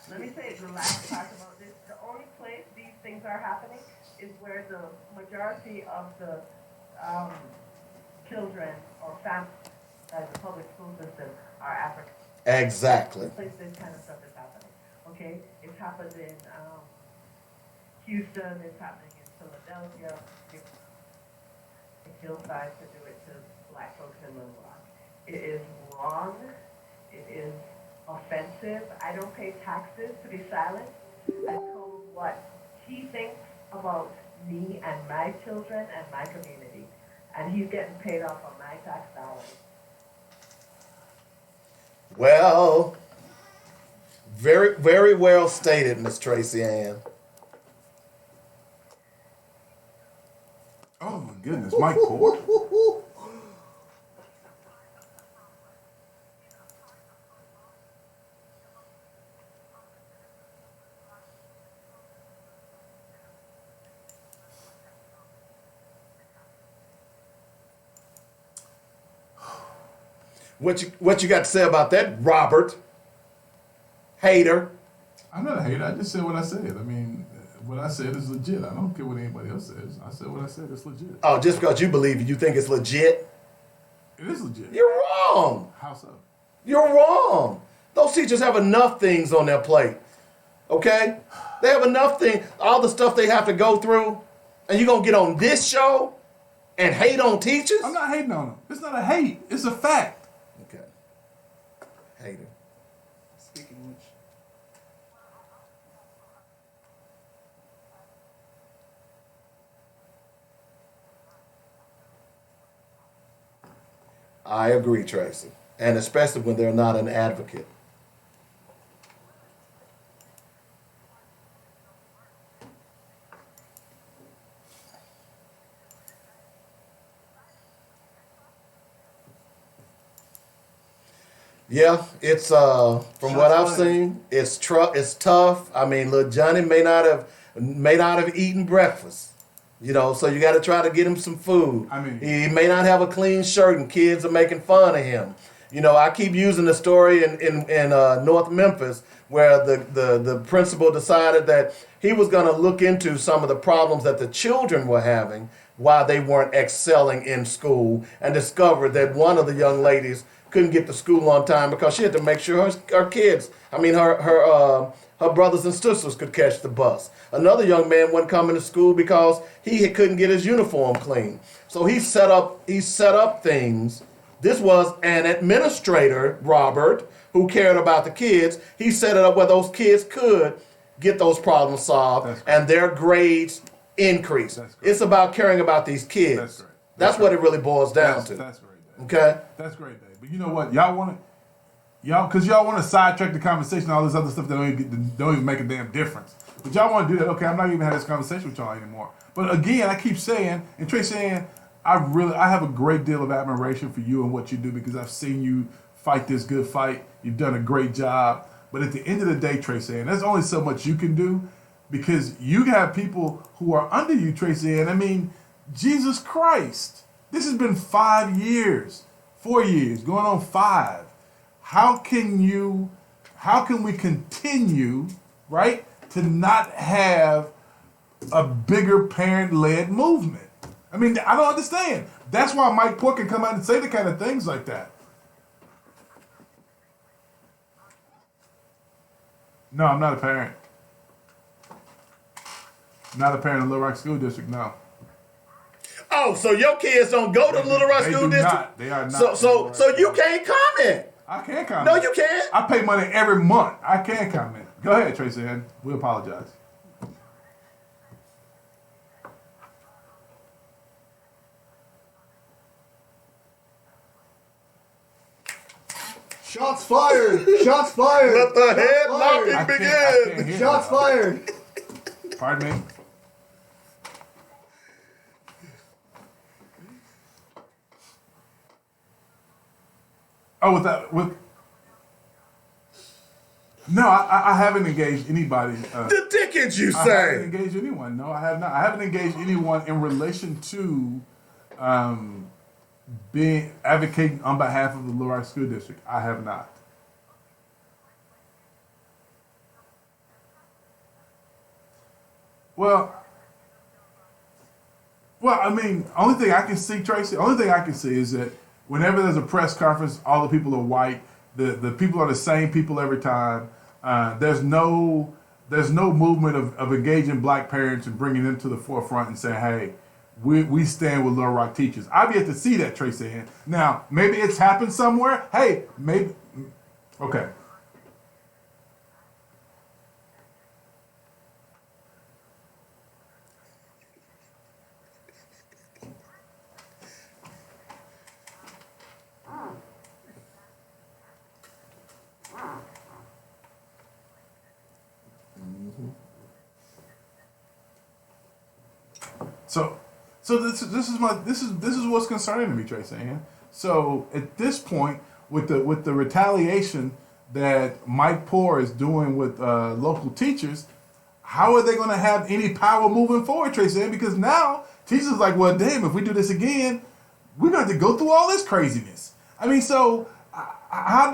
Let me say the last part about this. The only place these things are happening is where the majority of the children or families in the public school system are African. Exactly. The place this kind of stuff is happening. Okay? It's happened in Houston, it's happening in Philadelphia. Hillside to do it to black folks in Little Rock. It is wrong. It is offensive. I don't pay taxes to be silent. I told what he thinks about me and my children and my community. And he's getting paid off of my tax dollars. Well, very, very well stated, Miss Tracy Ann. Oh my goodness, Mike Poore. What you got to say about that, Robert? Hater. I'm not a hater. I just said what I said. I mean, what I said is legit. I don't care what anybody else says. I said what I said. It's legit. Oh, just because you believe it, you think it's legit? It is legit. You're wrong. How so? You're wrong. Those teachers have enough things on their plate. Okay? They have enough things, all the stuff they have to go through, and you're going to get on this show and hate on teachers? I'm not hating on them. It's not a hate. It's a fact. Okay. Hater. Speaking of which, I agree, Tracy. And especially when they're not an advocate. Yeah, it's from what I've seen, it's tough. I mean, little Johnny may not have eaten breakfast. You know, so you got to try to get him some food. I mean, he may not have a clean shirt, and kids are making fun of him. You know, I keep using the story in North Memphis where the principal decided that he was going to look into some of the problems that the children were having while they weren't excelling in school, and discovered that one of the young ladies couldn't get to school on time because she had to make sure her kids, her brothers and sisters could catch the bus. Another young man wasn't coming to school because he couldn't get his uniform clean. So he set up things. This was an administrator, Robert, who cared about the kids. He set it up where those kids could get those problems solved and their grades increase. It's about caring about these kids. That's what it really boils down to. That's great, Dave. Okay? That's great, Dave. But you know what? Y'all want to sidetrack the conversation and all this other stuff that don't even make a damn difference. But y'all want to do that. Okay, I'm not even having this conversation with y'all anymore. But again, I keep saying, and Trey saying, I have a great deal of admiration for you and what you do because I've seen you fight this good fight. You've done a great job. But at the end of the day, Trey saying, there's only so much you can do because you have people who are under you, Trey saying. I mean, Jesus Christ. This has been 5 years, 4 years, going on 5. How can we continue, right, to not have a bigger parent-led movement? I mean, I don't understand. That's why Mike Poore can come out and say the kind of things like that. No, I'm not a parent. Not a parent in Little Rock School District, no. Oh, so your kids don't go to Little Rock School District? Not. They are not. So you can't comment. I can't comment. No, you can't. I pay money every month. I can't comment. Go ahead, Tracy Ann. We apologize. shots fired! Shots fired! Let the headlocking begin! Shots fired! Pardon me? Oh, No, I haven't engaged anybody. The dickens you I say. haven't engaged anyone. No, I have not. I haven't engaged anyone in relation to being advocating on behalf of the Little Rock School District. I have not. Well, I mean, only thing I can see, Tracy, only thing I can see is that whenever there's a press conference, all the people are white. The people are the same people every time. There's no movement of engaging black parents and bringing them to the forefront and saying, hey, we stand with Little Rock teachers. I've yet to see that, Tracy Ann. Now, maybe it's happened somewhere. Hey, maybe. Okay. So this is what's concerning me, Tracy Ann. So at this point, with the retaliation that Mike Poore is doing with local teachers, how are they going to have any power moving forward, Tracy Ann? Because now teachers are like, well, damn, if we do this again, we're going to have to go through all this craziness. I mean, so how?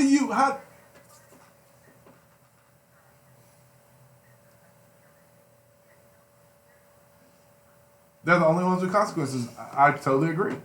They're the only ones with consequences. I totally agree.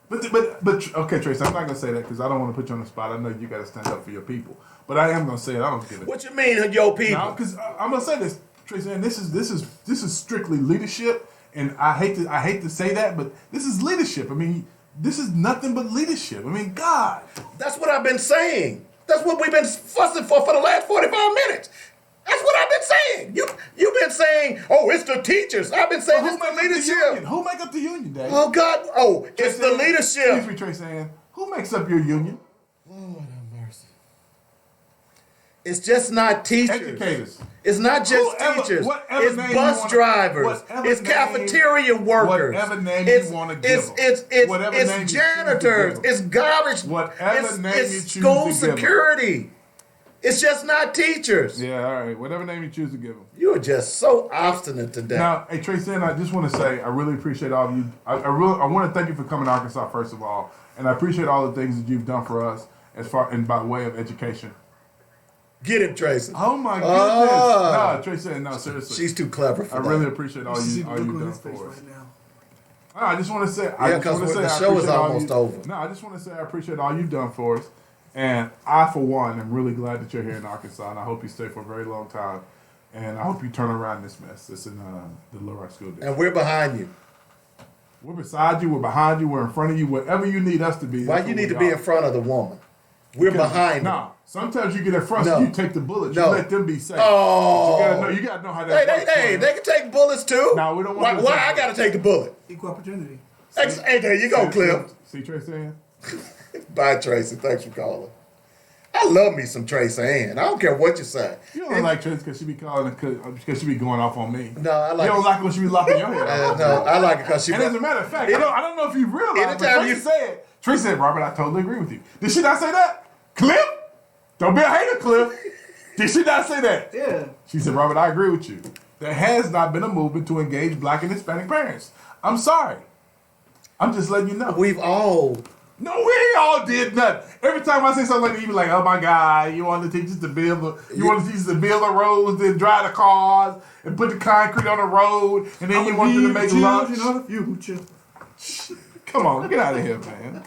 But okay, Tracy, I'm not gonna say that because I don't want to put you on the spot. I know you got to stand up for your people, but I am gonna say it. I don't give it. What you mean, your people? No, because I'm gonna say this, Tracy, and this is strictly leadership, and I hate to say that, but this is leadership. I mean, this is nothing but leadership. I mean, God. That's what I've been saying. That's what we've been fussing for the last 45 minutes. That's what I've been saying. You've been saying, oh, it's the teachers. I've been saying it's the leadership. Who make up the union, Dave? Oh, God. Oh, it's the leadership. Excuse me, Tracy Ann. Who makes up your union? Lord have mercy. It's just not teachers. Educators. It's not just teachers. It's bus drivers. It's cafeteria workers. Whatever name you want to give them. It's janitors. It's garbage. Whatever name you choose It's school to give them. security. It's just not teachers. Yeah, all right. Whatever name you choose to give them. You are just so obstinate today. Now, hey, Tracy, I just want to say I really appreciate all of you. I want to thank you for coming to Arkansas, first of all. And I appreciate all the things that you've done for us as far and by way of education. Get it, Tracy. Oh, my goodness. No, Tracy, no, seriously. She's too clever for that. I really appreciate all you've done for us. Right now. I just want to say, because the show is almost over. No, I just want to say I appreciate all you've done for us. And I, for one, am really glad that you're here in Arkansas, and I hope you stay for a very long time. And I hope you turn around this mess that's in the Little Rock School District. And we're behind you. We're beside you, we're behind you, we're in front of you, whatever you need us to be. Why you need to be in front of the woman? We're behind you. No, sometimes you get in front, so you take the bullets. No. You let them be safe. Oh. You gotta know how that works. Hey, they can take bullets too. No, we don't want Why I got to take the bullet? Equal opportunity. Hey, there you go, Cliff. See Tracy Ann? Bye, Tracy. Thanks for calling. I love me some Tracy Ann. I don't care what you say. You don't like Tracy because she be calling, because she be going off on me. No, I like You don't like it when she be locking your head off. No, I like it because she... And as a matter of fact, I don't know if you realize, but Tracy said, Robert, I totally agree with you. Did she not say that? Cliff? Don't be a hater, Cliff. Did she not say that? Yeah. She said, Robert, I agree with you. There has not been a movement to engage black and Hispanic parents. I'm sorry. I'm just letting you know. We've all... No, we all did nothing. Every time I say something like that, you be like, oh my God, you want the teachers to build the roads, then dry the cars, and put the concrete on the road, and then you want them to make lunch. Come on, get out of here, man.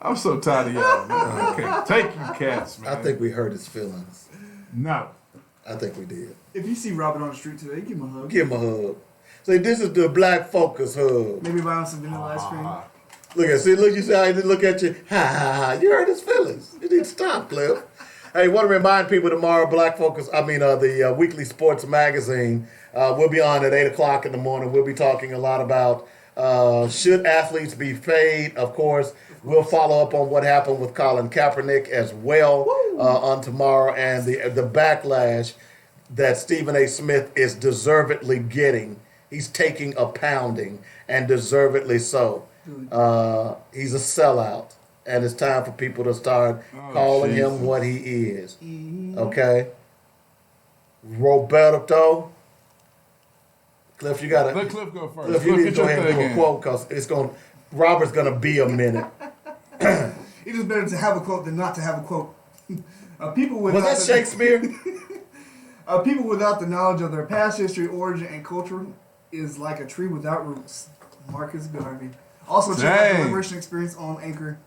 I'm so tired of y'all, man. Okay, take you cats, man. I think we hurt his feelings. No. I think we did. If you see Robert on the street today, give him a hug. Give him a hug. Say, this is the Black Focus hug. Maybe buy him some vanilla ice cream. You see how he look at you? Ha, ha, ha. You hurt his feelings. You need to stop, Cliff. Hey, want to remind people tomorrow, the weekly sports magazine, we'll be on at 8 o'clock in the morning. We'll be talking a lot about should athletes be paid. Of course, we'll follow up on what happened with Colin Kaepernick as well on tomorrow, and the backlash that Stephen A. Smith is deservedly getting. He's taking a pounding, and deservedly so. He's a sellout, and it's time for people to start calling him what he is. Okay? Roberto. Cliff, you gotta. Let Cliff go first. Cliff, you need to get go your ahead and thing do a in. quote because it's going. Robert's gonna be a minute. It is better to have a quote than not to have a quote. People Was without that Shakespeare? people without the knowledge of their past history, origin, and culture is like a tree without roots. Marcus Garvey. Also, check out the Dang. Liberation Experience on Anchor.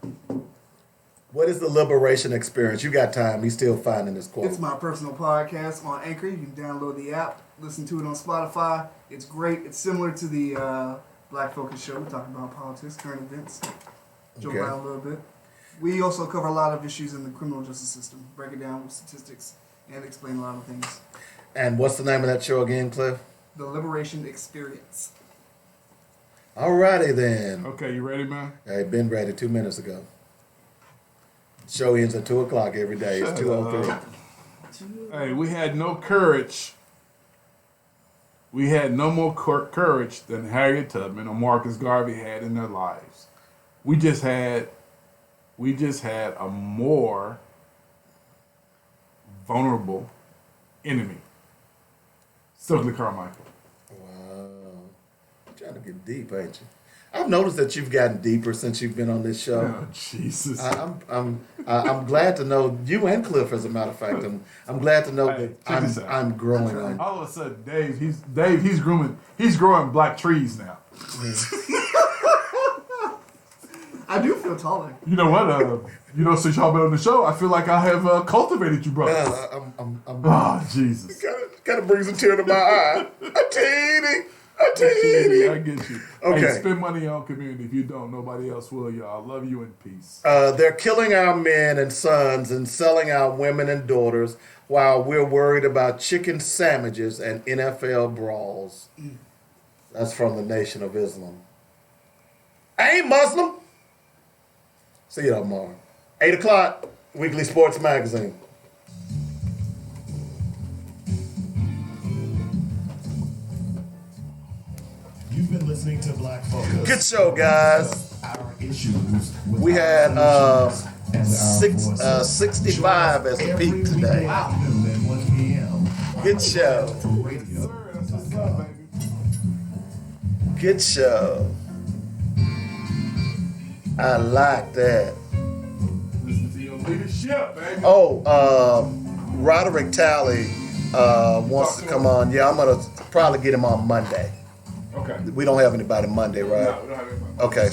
What is the liberation experience? You got time. He's still finding this quote. It's my personal podcast on Anchor. You can download the app, listen to it on Spotify. It's great. It's similar to the Black Focus show. We talk about politics, current events, joke Okay. around a little bit. We also cover a lot of issues in the criminal justice system, break it down with statistics, and explain a lot of things. And what's the name of that show again, Cliff? The Liberation Experience. Alrighty then. Okay, you ready, man? I've been ready 2 minutes ago. Show ends at 2 o'clock every day. It's 2:03. Hey, we had no courage. We had no more courage than Harriet Tubman or Marcus Garvey had in their lives. We just had a more vulnerable enemy. Stokely Carmichael. Wow. You're trying to get deep, ain't you? I've noticed that you've gotten deeper since you've been on this show. Oh, Jesus. I'm glad to know you and Cliff, as a matter of fact. I'm glad to know Hey, that check this out. I'm growing on you. All of a sudden, he's growing black trees now. I do feel taller. You know what? Since y'all been on the show, I feel like I have cultivated you, brother. Oh, Jesus. Kind of brings a tear to my eye. A teeny. I get you. Okay. Hey, spend money on community. If you don't, nobody else will, y'all. I love you in peace. They're killing our men and sons and selling our women and daughters while we're worried about chicken sandwiches and NFL brawls. That's from the Nation of Islam. I ain't Muslim. See you tomorrow. 8 o'clock, Weekly Sports Magazine. You've been listening to Black Focus. Good show, guys. Our issues with We had our solutions and our voices. 65 as the Every peak today. weekday afternoon at 1 p.m. Good show. From radio. Good show. I like that. Listen to your leadership, baby. Oh, Roderick Talley wants to come on. Yeah, I'm going to probably get him on Monday. Okay. We don't have anybody Monday, right? No, we don't have anybody. Okay.